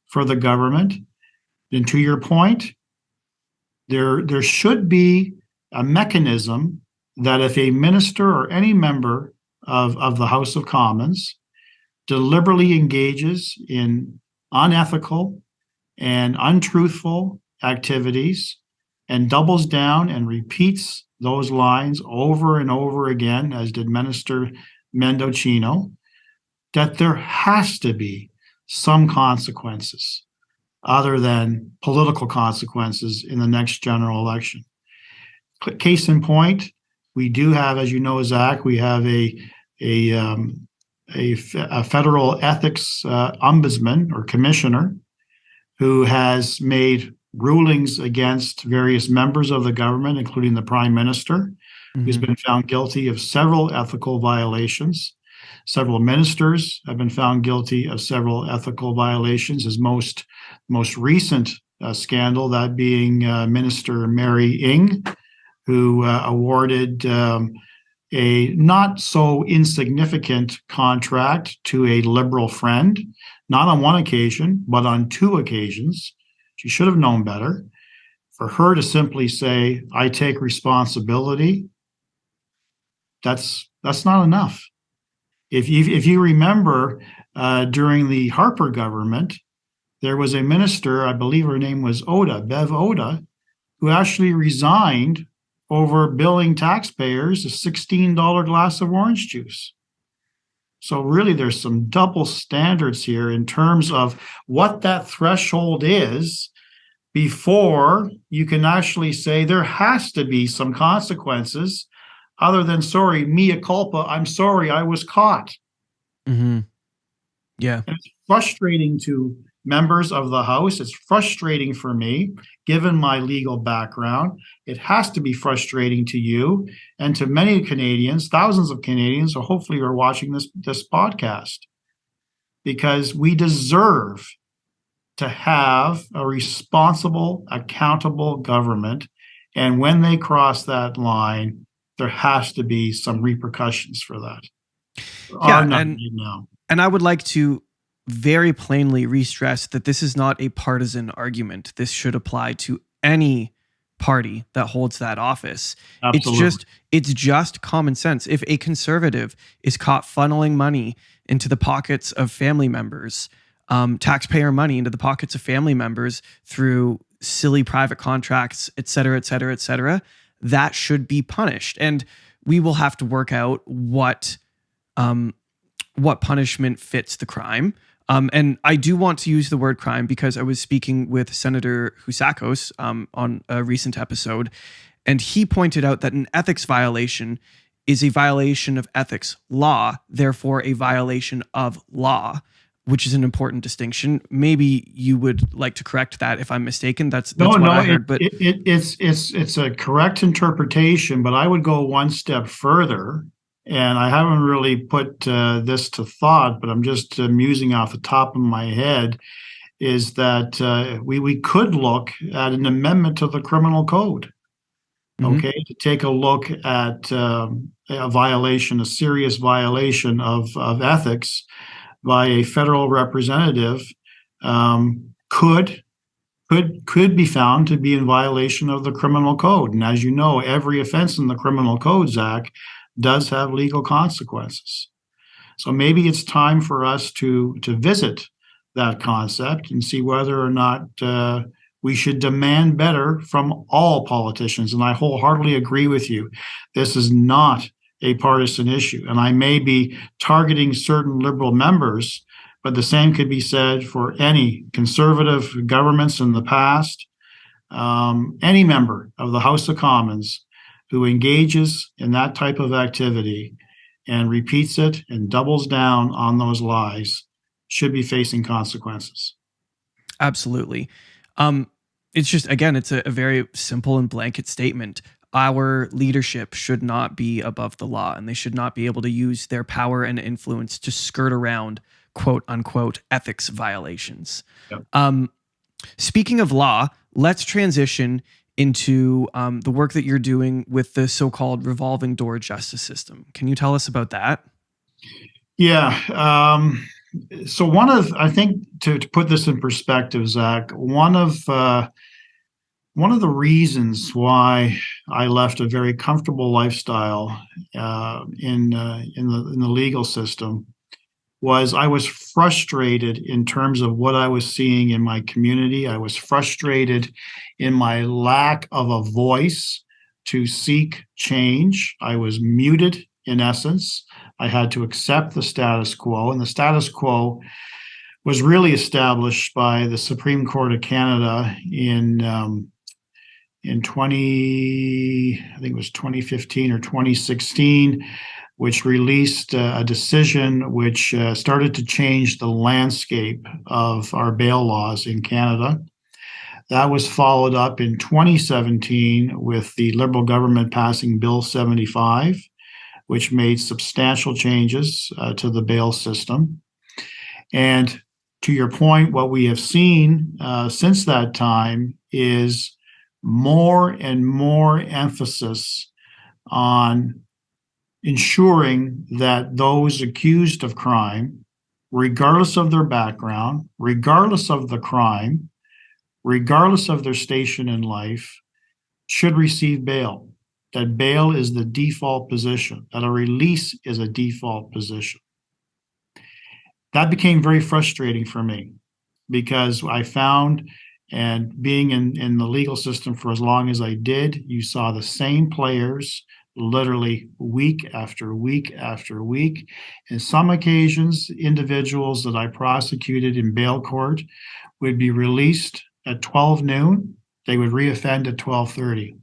for the government. And to your point, there should be a mechanism that if a minister or any member of the House of Commons deliberately engages in unethical and untruthful activities and doubles down and repeats those lines over and over again, as did Minister Mendocino, that there has to be some consequences other than political consequences in the next general election. Case in point, we do have, as you know, Zach, we have a federal ethics ombudsman or commissioner who has made rulings against various members of the government, including the prime minister, who's been found guilty of several ethical violations. Several ministers have been found guilty of several ethical violations. His most recent scandal, that being Minister Mary Ng, who awarded a not so insignificant contract to a Liberal friend, not on one occasion, but on two occasions. She should have known better. For her to simply say, I take responsibility, that's not enough. If you remember, during the Harper government, there was a minister, I believe her name was Bev Oda, who actually resigned over billing taxpayers a $16 glass of orange juice. So really, there's some double standards here in terms of what that threshold is before you can actually say there has to be some consequences other than, sorry, mea culpa, I'm sorry, I was caught. Mm-hmm. Yeah. And it's frustrating to members of the House. It's frustrating for me, given my legal background. It has to be frustrating to you and to many Canadians, thousands of Canadians, or hopefully are watching this podcast, because we deserve to have a responsible, accountable government. And when they cross that line, there has to be some repercussions for that. And I would like to very plainly re-stress that this is not a partisan argument. This should apply to any party that holds that office. Absolutely. It's just common sense. If a conservative is caught funneling money into the pockets of family members, taxpayer money into the pockets of family members through silly private contracts, et cetera, et cetera, et cetera, that should be punished. And we will have to work out what punishment fits the crime. And I do want to use the word crime because I was speaking with Senator Husakos on a recent episode, and he pointed out that an ethics violation is a violation of ethics law, therefore a violation of law, which is an important distinction. Maybe you would like to correct that if I'm mistaken. That's what I heard. But it's a correct interpretation, but I would go one step further. And I haven't really put this to thought, but I'm just musing off the top of my head, is that we could look at an amendment to the criminal code, okay, to take a look at a violation, a serious violation of ethics by a federal representative could be found to be in violation of the criminal code. And as you know, every offense in the criminal code, Zach, does have legal consequences. So maybe it's time for us to visit that concept and see whether or not we should demand better from all politicians. And I wholeheartedly agree with you. This is not a partisan issue. And I may be targeting certain Liberal members, but the same could be said for any Conservative governments in the past, any member of the House of Commons who engages in that type of activity and repeats it and doubles down on those lies should be facing consequences. Absolutely. It's just, again, it's a very simple and blanket statement. Our leadership should not be above the law, and they should not be able to use their power and influence to skirt around quote unquote ethics violations. Yep. Speaking of law, let's transition into the work that you're doing with the so-called revolving door justice system. Can you tell us about that? Yeah. So I think to put this in perspective, Zach, one of the reasons why I left a very comfortable lifestyle in the legal system was I was frustrated in terms of what I was seeing in my community. I was frustrated in my lack of a voice to seek change. I was muted, in essence. I had to accept the status quo, and the status quo was really established by the Supreme Court of Canada in 2015 or 2016, which released a decision which started to change the landscape of our bail laws in Canada. That was followed up in 2017 with the Liberal government passing Bill 75, which made substantial changes to the bail system. And to your point, what we have seen since that time is more and more emphasis on ensuring that those accused of crime, regardless of their background, regardless of the crime, regardless of their station in life, should receive bail. That bail is the default position, that a release is a default position. That became very frustrating for me because I found, and being in the legal system for as long as I did, you saw the same players literally week after week after week. In some occasions, individuals that I prosecuted in bail court would be released at 12 noon. They would reoffend at 12:30.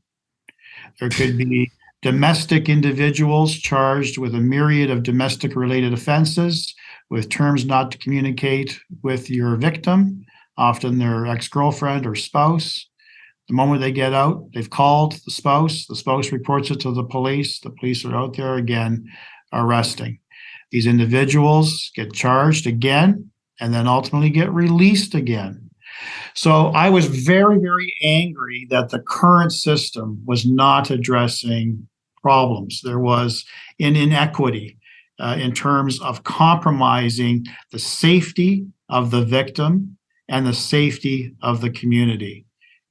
There could be domestic individuals charged with a myriad of domestic-related offenses with terms not to communicate with your victim, often their ex-girlfriend or spouse. The moment they get out, they've called the spouse reports it to the police are out there again arresting. These individuals get charged again and then ultimately get released again. So I was very, very angry that the current system was not addressing problems. There was an inequity in terms of compromising the safety of the victim and the safety of the community.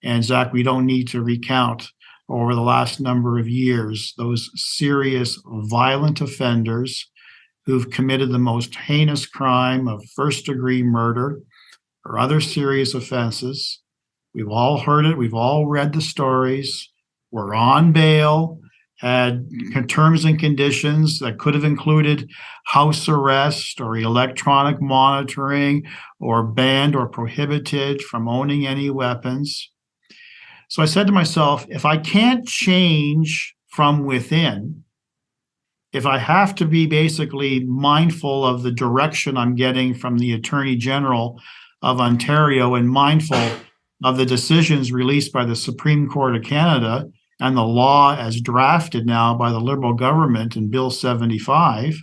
And Zach, we don't need to recount over the last number of years those serious violent offenders who've committed the most heinous crime of first-degree murder or other serious offenses, We've all heard it. We've all read the stories. We're on bail, had terms and conditions that could have included house arrest or electronic monitoring or banned or prohibited from owning any weapons. So I said to myself, if I can't change from within, if I have to be basically mindful of the direction I'm getting from the Attorney General of Ontario and mindful of the decisions released by the Supreme Court of Canada and the law as drafted now by the Liberal government in Bill 75,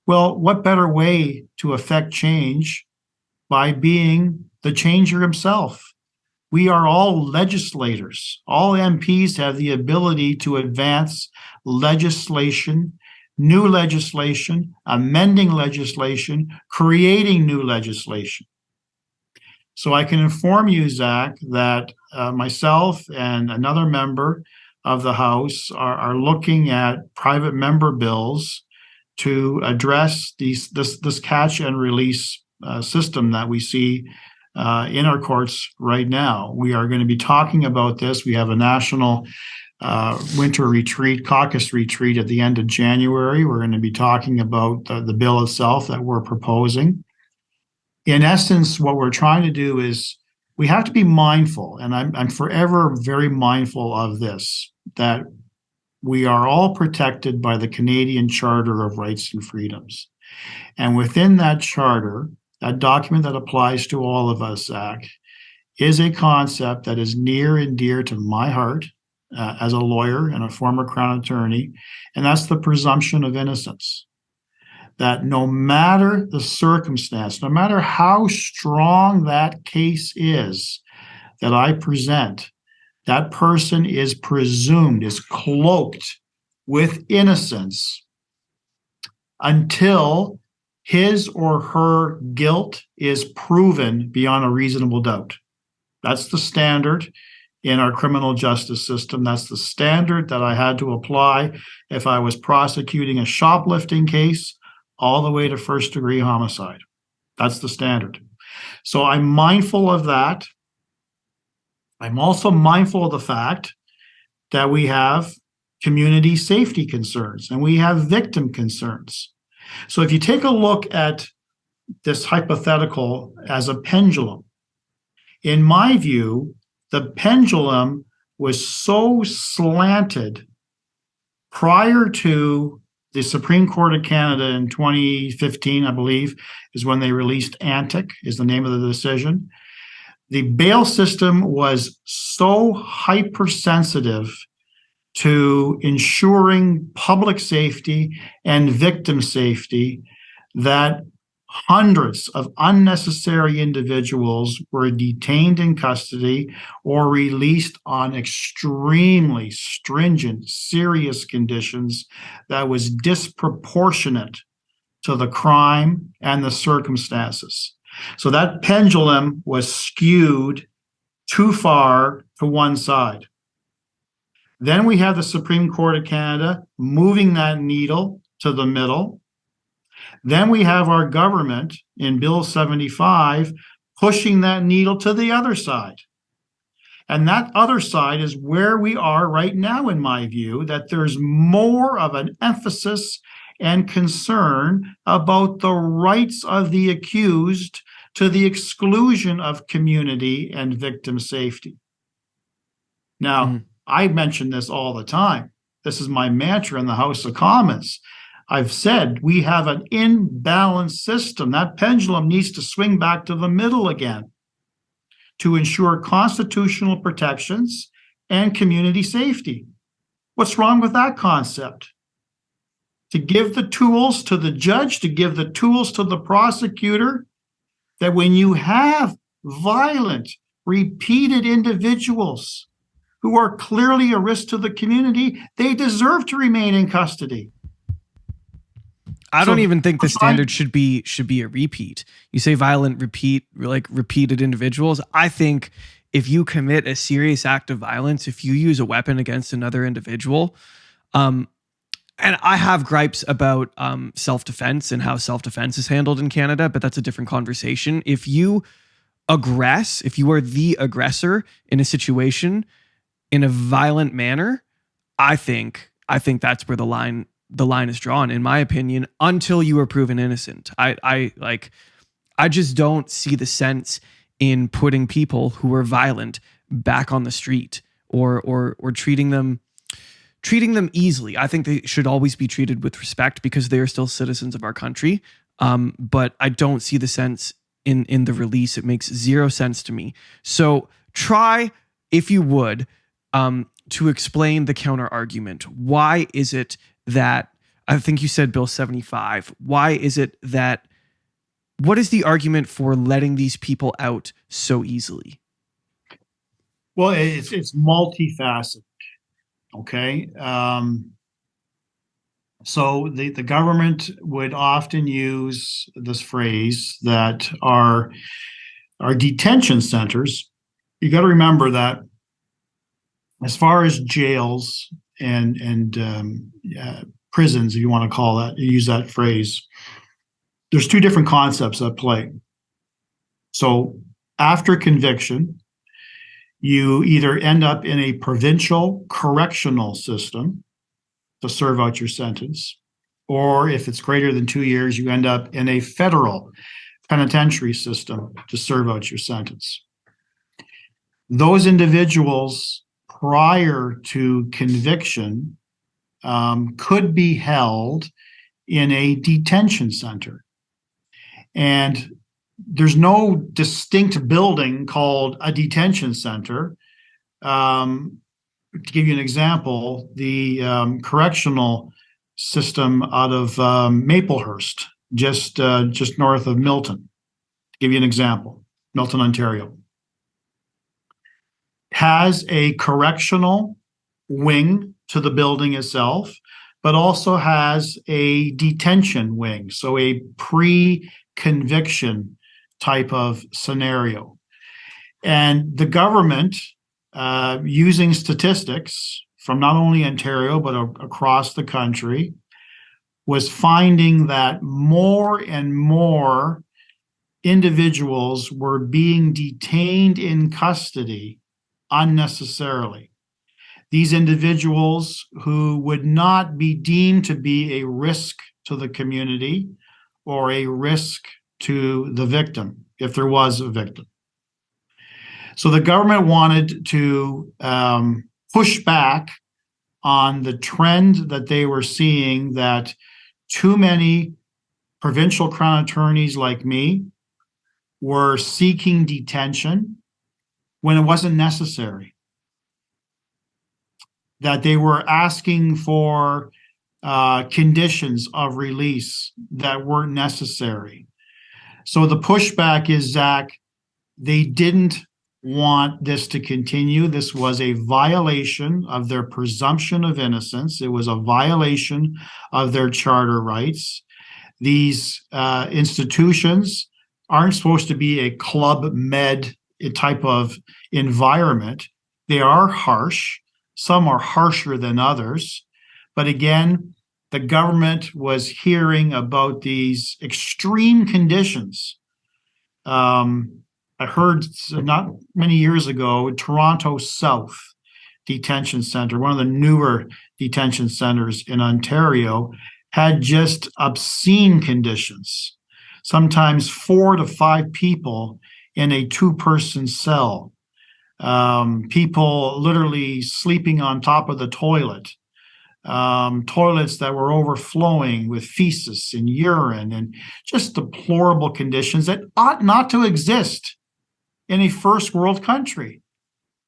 well, what better way to affect change by being the changer himself? We are all legislators. All MPs have the ability to advance legislation, new legislation, amending legislation, creating new legislation. So I can inform you, Zach, that myself and another member of the House are looking at private member bills to address this catch and release system that we see in our courts right now. We are going to be talking about this. We have a national winter retreat, caucus retreat at the end of January. We're going to be talking about the bill itself that we're proposing. In essence, what we're trying to do is we have to be mindful, and I'm forever very mindful of this, that we are all protected by the Canadian Charter of Rights and Freedoms. And within that charter, that document that applies to all of us, Zach, is a concept that is near and dear to my heart as a lawyer and a former Crown attorney, and that's the presumption of innocence. That no matter the circumstance, no matter how strong that case is that I present, that person is presumed, is cloaked with innocence until his or her guilt is proven beyond a reasonable doubt. That's the standard in our criminal justice system. That's the standard that I had to apply if I was prosecuting a shoplifting case all the way to first-degree homicide. That's the standard. So I'm mindful of that. I'm also mindful of the fact that we have community safety concerns and we have victim concerns. So if you take a look at this hypothetical as a pendulum, in my view, the pendulum was so slanted prior to the Supreme Court of Canada in 2015, I believe, is when they released Antic, is the name of the decision. The bail system was so hypersensitive to ensuring public safety and victim safety that hundreds of unnecessary individuals were detained in custody or released on extremely stringent, serious conditions that was disproportionate to the crime and the circumstances. So that pendulum was skewed too far to one side. Then we have the Supreme Court of Canada moving that needle to the middle. Then we have our government in Bill 75 pushing that needle to the other side. And that other side is where we are right now, in my view, that there's more of an emphasis and concern about the rights of the accused to the exclusion of community and victim safety. Now, I mention this all the time. This is my mantra in the House of Commons. I've said we have an imbalanced system. That pendulum needs to swing back to the middle again to ensure constitutional protections and community safety. What's wrong with that concept? To give the tools to the judge, to give the tools to the prosecutor, that when you have violent, repeated individuals who are clearly a risk to the community, they deserve to remain in custody. I don't even think the standard should be a repeat. You say violent, repeated individuals. I think if you commit a serious act of violence, if you use a weapon against another individual, and I have gripes about self-defense and how self-defense is handled in Canada, but that's a different conversation. If you aggress, if you are the aggressor in a situation in a violent manner, I think that's where the line is drawn, in my opinion, until you are proven innocent. I just don't see the sense in putting people who are violent back on the street, or treating them easily. I think they should always be treated with respect because they are still citizens of our country. But I don't see the sense in the release. It makes zero sense to me. So try, if you would, to explain the counter argument. Why is it that, I think you said Bill 75? Why is it that? What is the argument for letting these people out so easily? Well, it's multifaceted. Okay. So the government would often use this phrase that our detention centers. You got to remember that as far as jails and prisons, if you want to call that, use that phrase, there's two different concepts at play. So after conviction, you either end up in a provincial correctional system to serve out your sentence, or if it's greater than 2 years, you end up in a federal penitentiary system to serve out your sentence. Those individuals prior to conviction could be held in a detention center. And there's no distinct building called a detention center. To give you an example, the correctional system out of Maplehurst, just north of Milton, to give you an example, Milton, Ontario, has a correctional wing to the building itself, but also has a detention wing, so a pre-conviction type of scenario. And the government, using statistics from not only Ontario, but across the country, was finding that more and more individuals were being detained in custody unnecessarily. These individuals who would not be deemed to be a risk to the community or a risk to the victim, if there was a victim. So the government wanted to push back on the trend that they were seeing, that too many provincial crown attorneys like me were seeking detention when it wasn't necessary, that they were asking for conditions of release that weren't necessary. So the pushback is, Zach, they didn't want this to continue. This was a violation of their presumption of innocence. It was a violation of their charter rights. These institutions aren't supposed to be a club med type of environment. They are harsh. Some are harsher than others. But again, the government was hearing about these extreme conditions. I heard not many years ago, Toronto South Detention Center, one of the newer detention centers in Ontario, had just obscene conditions, sometimes 4 to 5 people in a 2-person cell, people literally sleeping on top of the toilet, toilets that were overflowing with feces and urine, and just deplorable conditions that ought not to exist in a first world country.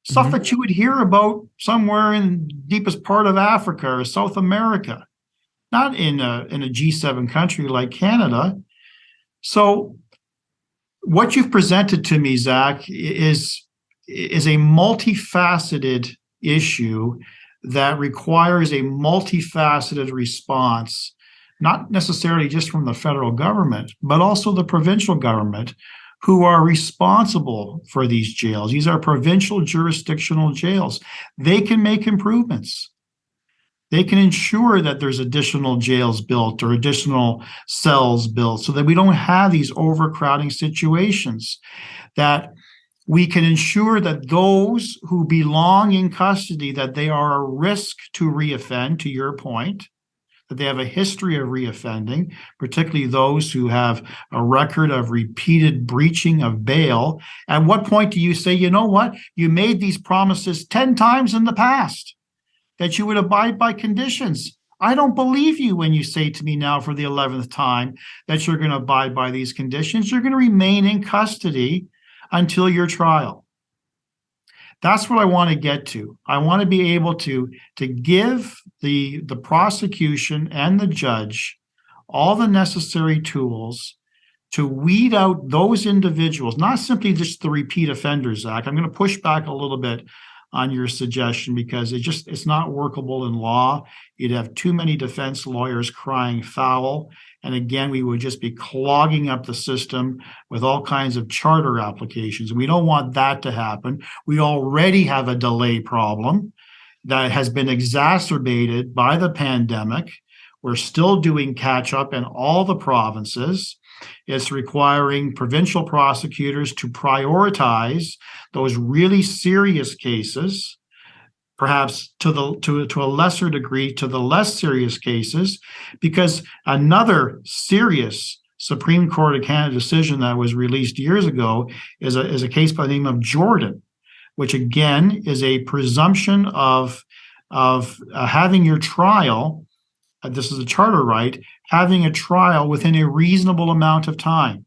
Stuff that you would hear about somewhere in the deepest part of Africa or South America, not in a G7 country like Canada. So what you've presented to me, Zach, is a multifaceted issue that requires a multifaceted response, not necessarily just from the federal government, but also the provincial government, who are responsible for these jails. These are provincial jurisdictional jails. They can make improvements. They can ensure that there's additional jails built or additional cells built so that we don't have these overcrowding situations, that we can ensure that those who belong in custody, that they are a risk to reoffend, to your point, that they have a history of reoffending, particularly those who have a record of repeated breaching of bail. At what point do you say, you know what, you made these promises 10 times in the past that you would abide by conditions? I don't believe you when you say to me now for the 11th time that you're going to abide by these conditions. You're going to remain in custody until your trial. That's what I want to get to. I want to be able to give the prosecution and the judge all the necessary tools to weed out those individuals, not simply just the repeat offenders, Zach. I'm going to push back a little bit on your suggestion because it's not workable in law. You'd have too many defense lawyers crying foul. And again, we would just be clogging up the system with all kinds of charter applications. We don't want that to happen. We already have a delay problem that has been exacerbated by the pandemic. We're still doing catch up in all the provinces. It's requiring provincial prosecutors to prioritize those really serious cases, perhaps to a lesser degree to the less serious cases, because another serious Supreme Court of Canada decision that was released years ago is a case by the name of Jordan, which again is a presumption of having your trial. This is a charter right, having a trial within a reasonable amount of time.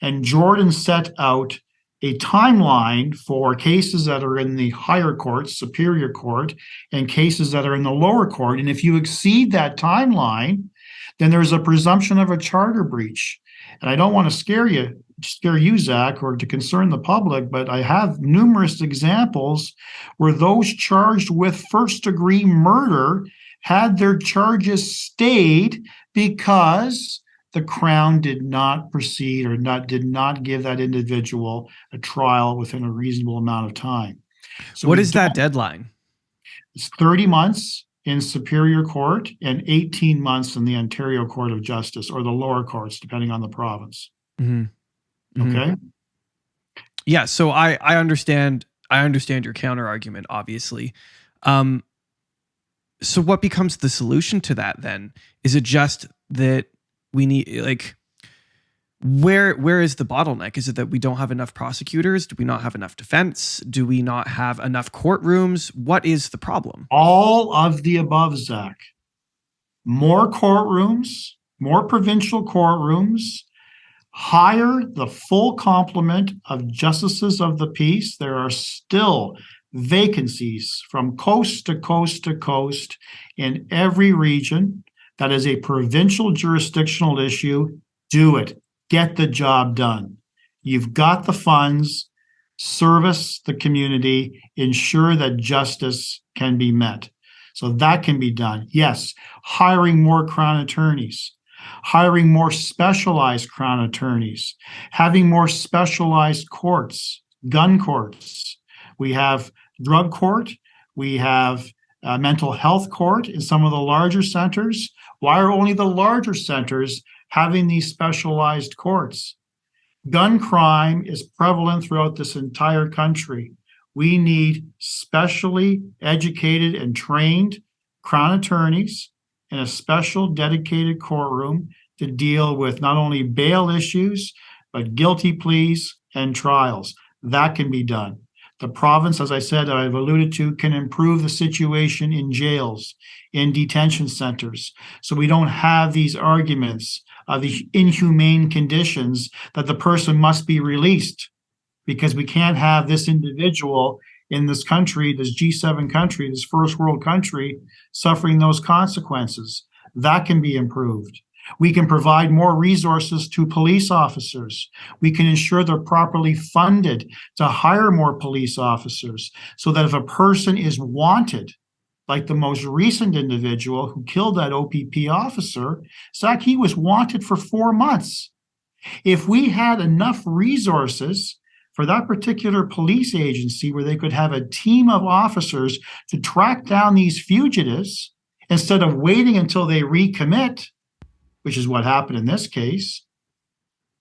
And Jordan set out a timeline for cases that are in the higher court, Superior Court, and cases that are in the lower court. And if you exceed that timeline, then there's a presumption of a charter breach. And I don't want to scare you, Zach, or to concern the public, but I have numerous examples where those charged with first-degree murder had their charges stayed because the Crown did not proceed or did not give that individual a trial within a reasonable amount of time. So what is that deadline? It's 30 months in Superior Court and 18 months in the Ontario Court of Justice or the lower courts, depending on the province. Mm-hmm. Mm-hmm. Okay. Yeah. So I understand your counter argument, obviously. So what becomes the solution to that then? Is it just that we need, like, where is the bottleneck? Is it that we don't have enough prosecutors? Do we not have enough defense? Do we not have enough courtrooms? What is the problem? All of the above, Zach. More courtrooms, more provincial courtrooms, hire the full complement of justices of the peace. There are still vacancies from coast to coast to coast in every region. That is a provincial jurisdictional issue. Do it. Get the job done. You've got the funds. Service the community. Ensure that justice can be met. So that can be done. Yes, hiring more Crown attorneys, hiring more specialized Crown attorneys, having more specialized courts, gun courts. We have drug court. We have mental health court in some of the larger centers. Why are only the larger centers having these specialized courts? Gun crime is prevalent throughout this entire country. We need specially educated and trained Crown attorneys in a special dedicated courtroom to deal with not only bail issues, but guilty pleas and trials. That can be done. The province, as I said, I've alluded to, can improve the situation in jails, in detention centers, so we don't have these arguments of the inhumane conditions that the person must be released, because we can't have this individual in this country, this G7 country, this first world country, suffering those consequences. That can be improved. We can provide more resources to police officers. We can ensure they're properly funded to hire more police officers so that if a person is wanted, like the most recent individual who killed that OPP officer, Zach, he was wanted for 4 months. If we had enough resources for that particular police agency where they could have a team of officers to track down these fugitives instead of waiting until they recommit, which is what happened in this case,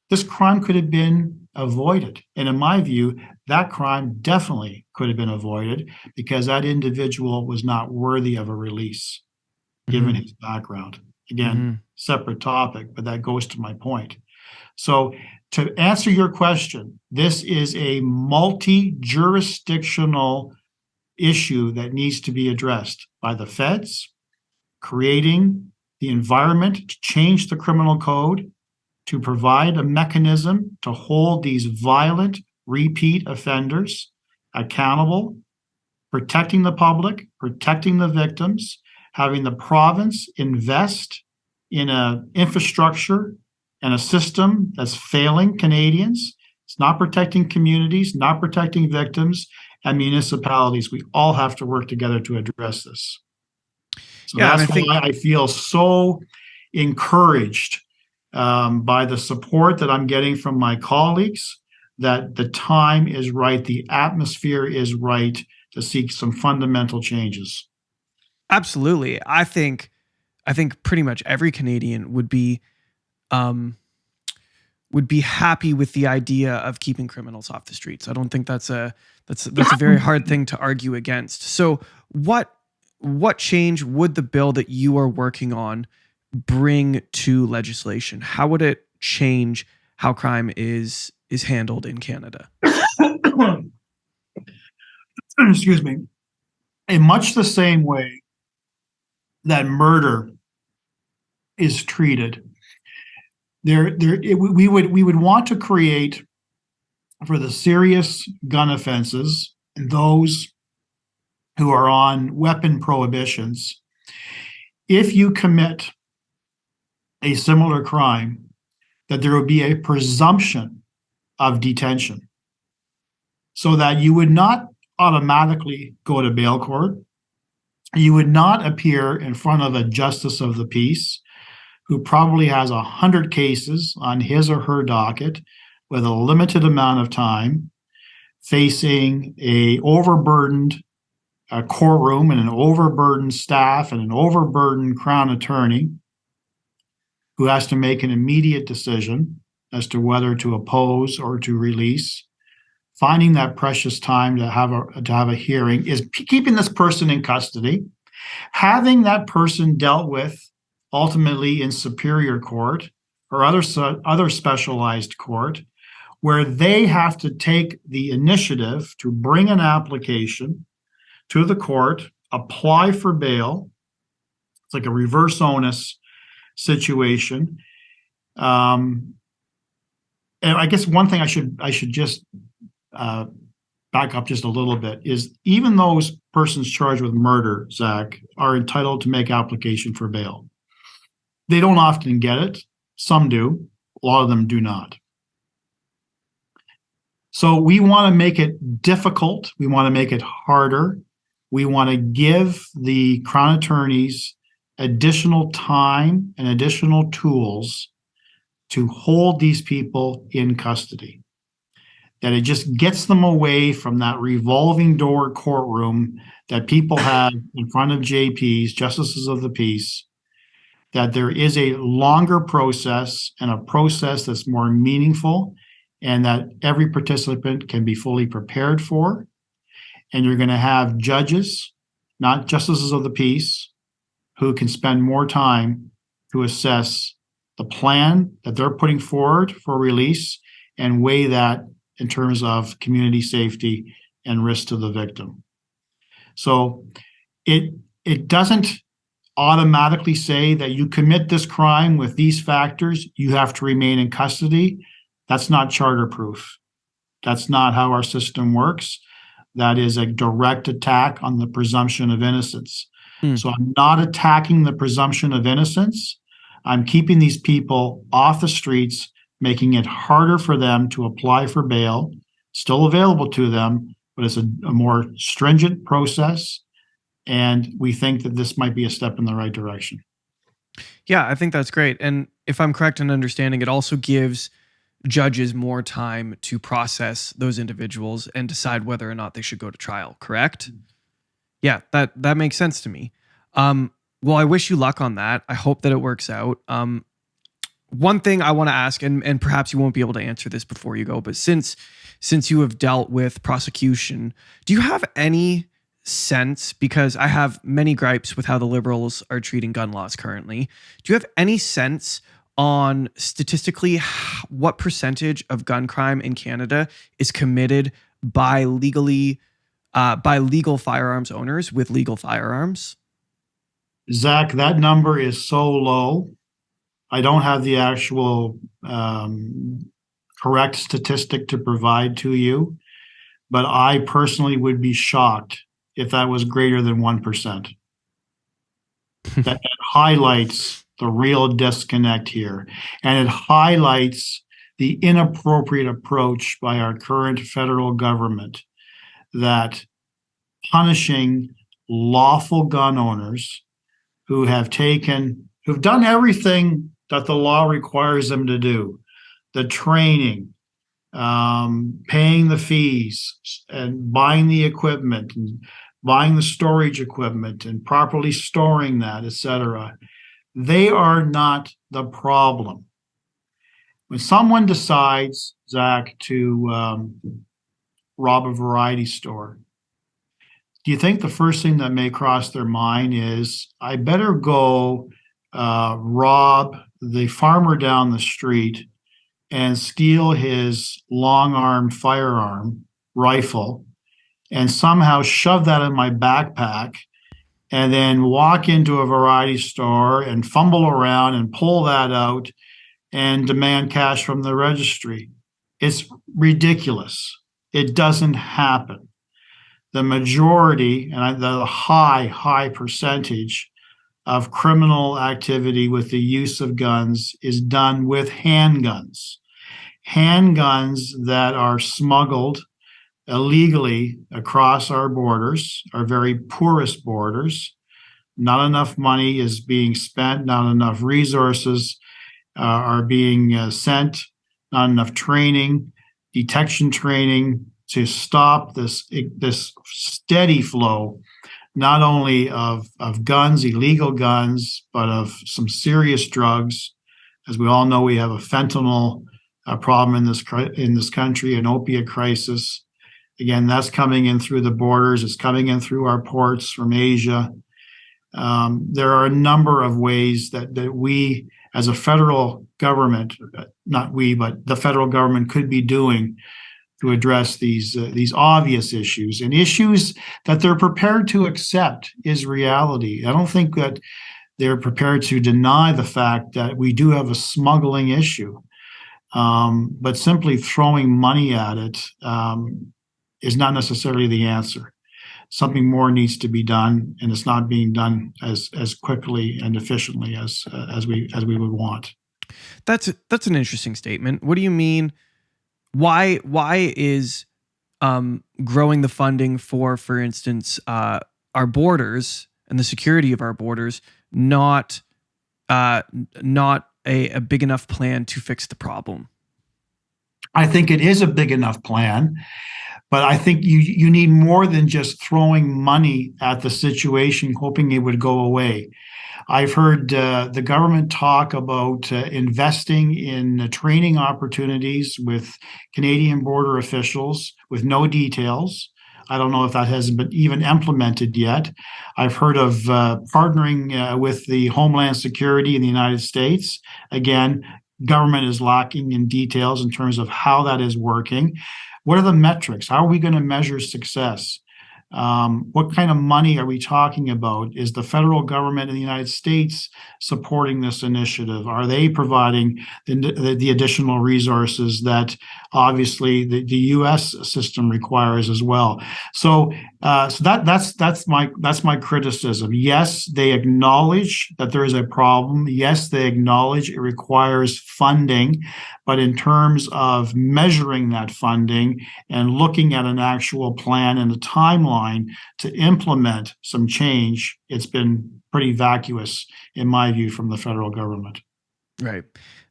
this crime could have been avoided. And in my view, that crime definitely could have been avoided because that individual was not worthy of a release, given his background. Again, separate topic, but that goes to my point. So to answer your question, this is a multi-jurisdictional issue that needs to be addressed by the feds, creating the environment to change the criminal code, to provide a mechanism to hold these violent repeat offenders accountable, protecting the public, protecting the victims, having the province invest in an infrastructure and a system that's failing Canadians. It's not protecting communities, not protecting victims and municipalities. We all have to work together to address this. So that's why I feel so encouraged by the support that I'm getting from my colleagues, that the time is right, the atmosphere is right to seek some fundamental changes. Absolutely. I think pretty much every Canadian would be happy with the idea of keeping criminals off the streets. I don't think that's a very hard thing to argue against. So what change would the bill that you are working on bring to legislation? How would it change how crime is handled in Canada? Excuse me. In much the same way that murder is treated, we would want to create, for the serious gun offenses and those who are on weapon prohibitions, if you commit a similar crime, that there would be a presumption of detention, so that you would not automatically go to bail court. You would not appear in front of a justice of the peace who probably has 100 cases on his or her docket with a limited amount of time, facing a overburdened courtroom and an overburdened staff and an overburdened Crown attorney who has to make an immediate decision as to whether to oppose or to release. Finding that precious time to have a hearing is keeping this person in custody, having that person dealt with ultimately in superior court or other specialized court, where they have to take the initiative to bring an application to the court, apply for bail. It's like a reverse onus situation. And I guess one thing I should just back up just a little bit is even those persons charged with murder, Zach, are entitled to make application for bail. They don't often get it. Some do. A lot of them do not. So we want to make it difficult. We want to make it harder. We want to give the Crown attorneys additional time and additional tools to hold these people in custody. That it just gets them away from that revolving door courtroom that people have in front of JPs, justices of the peace, that there is a longer process and a process that's more meaningful and that every participant can be fully prepared for. And you're going to have judges, not justices of the peace, who can spend more time to assess the plan that they're putting forward for release and weigh that in terms of community safety and risk to the victim. So it doesn't automatically say that you commit this crime with these factors, you have to remain in custody. That's not charter proof. That's not how our system works. That is a direct attack on the presumption of innocence. So I'm not attacking the presumption of innocence. I'm keeping these people off the streets, making it harder for them to apply for bail, still available to them, but it's a more stringent process. And we think that this might be a step in the right direction. Yeah, I think that's great. And if I'm correct in understanding, it also gives judges more time to process those individuals and decide whether or not they should go to trial, correct? Yeah, that makes sense to me. Well, I wish you luck on that. I hope that it works out. One thing I want to ask, and perhaps you won't be able to answer this before you go, but since you have dealt with prosecution, do you have any sense, because I have many gripes with how the Liberals are treating gun laws currently, do you have any sense on statistically what percentage of gun crime in Canada is committed by legal firearms owners with legal firearms? Zach, that number is so low. I don't have the actual correct statistic to provide to you, but I personally would be shocked if that was greater than 1%. That highlights the real disconnect here. And it highlights the inappropriate approach by our current federal government that punishing lawful gun owners who've done everything that the law requires them to do, the training, paying the fees, and buying the equipment, and buying the storage equipment, and properly storing that, etc. They are not the problem. When someone decides, Zach, to rob a variety store, do you think the first thing that may cross their mind is, I better go rob the farmer down the street and steal his long-arm firearm rifle and somehow shove that in my backpack and then walk into a variety store and fumble around and pull that out and demand cash from the registry? It's ridiculous. It doesn't happen. The majority and the high percentage of criminal activity with the use of guns is done with handguns. Handguns that are smuggled illegally across our borders, our very poorest borders. Not enough money is being spent, not enough resources are being sent, not enough training, detection training to stop this steady flow, not only of guns, illegal guns, but of some serious drugs. As we all know, we have a fentanyl problem in this country, an opiate crisis. Again, that's coming in through the borders. It's coming in through our ports from Asia. There are a number of ways that we, as a federal government, not we, but the federal government could be doing to address these obvious issues, and issues that they're prepared to accept is reality. I don't think that they're prepared to deny the fact that we do have a smuggling issue, but simply throwing money at it is not necessarily the answer. Something more needs to be done, and it's not being done as quickly and efficiently as we would want. That's an interesting statement. What do you mean? Why is growing the funding for instance, our borders and the security of our borders not a big enough plan to fix the problem? I think it is a big enough plan, but I think you need more than just throwing money at the situation, hoping it would go away. I've heard the government talk about investing in training opportunities with Canadian border officials with no details. I don't know if that has been even implemented yet. I've heard of partnering with the Homeland Security in the United States. Again, government is lacking in details in terms of how that is working. What are the metrics? How are we going to measure success? What kind of money are we talking about? Is the federal government in the United States supporting this initiative? Are they providing the additional resources that obviously the U.S. system requires as well? So that's my criticism. Yes, they acknowledge that there is a problem. Yes, they acknowledge it requires funding, but in terms of measuring that funding and looking at an actual plan and a timeline to implement some change, it's been pretty vacuous, in my view, from the federal government. Right.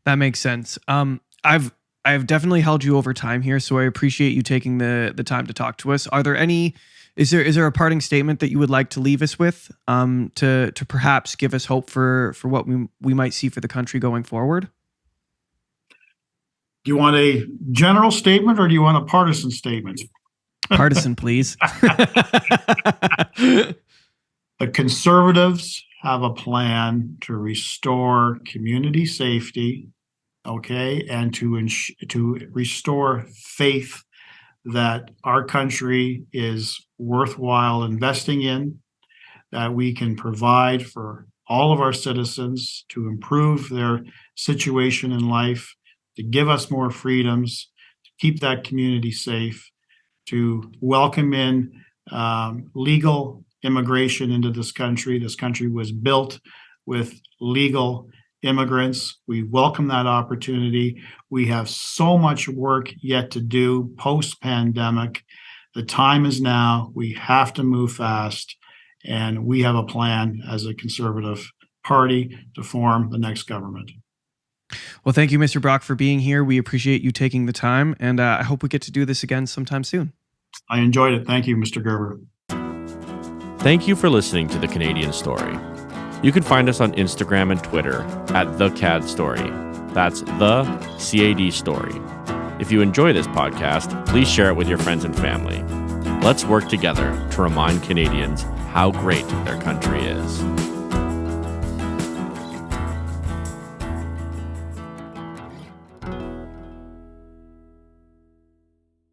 That makes sense. I've definitely held you over time here, so I appreciate you taking the time to talk to us. Are there any Is there a parting statement that you would like to leave us with, to perhaps give us hope for what we might see for the country going forward? Do you want a general statement or do you want a partisan statement? Partisan, please. The Conservatives have a plan to restore community safety, okay, and to restore faith that our country is worthwhile investing in, that we can provide for all of our citizens to improve their situation in life, to give us more freedoms, to keep that community safe, to welcome in legal immigration into this country. This country was built with legal immigrants. We welcome that opportunity. We have so much work yet to do post-pandemic. The time is now. We have to move fast, and we have a plan as a Conservative Party to form the next government. Well, thank you, Mr. Brock, for being here. We appreciate you taking the time, and I hope we get to do this again sometime soon. I enjoyed it. Thank you, Mr. Gerber. Thank you for listening to The Canadian Story. You can find us on Instagram and Twitter at The CAD Story. That's The CAD Story. If you enjoy this podcast, please share it with your friends and family. Let's work together to remind Canadians how great their country is.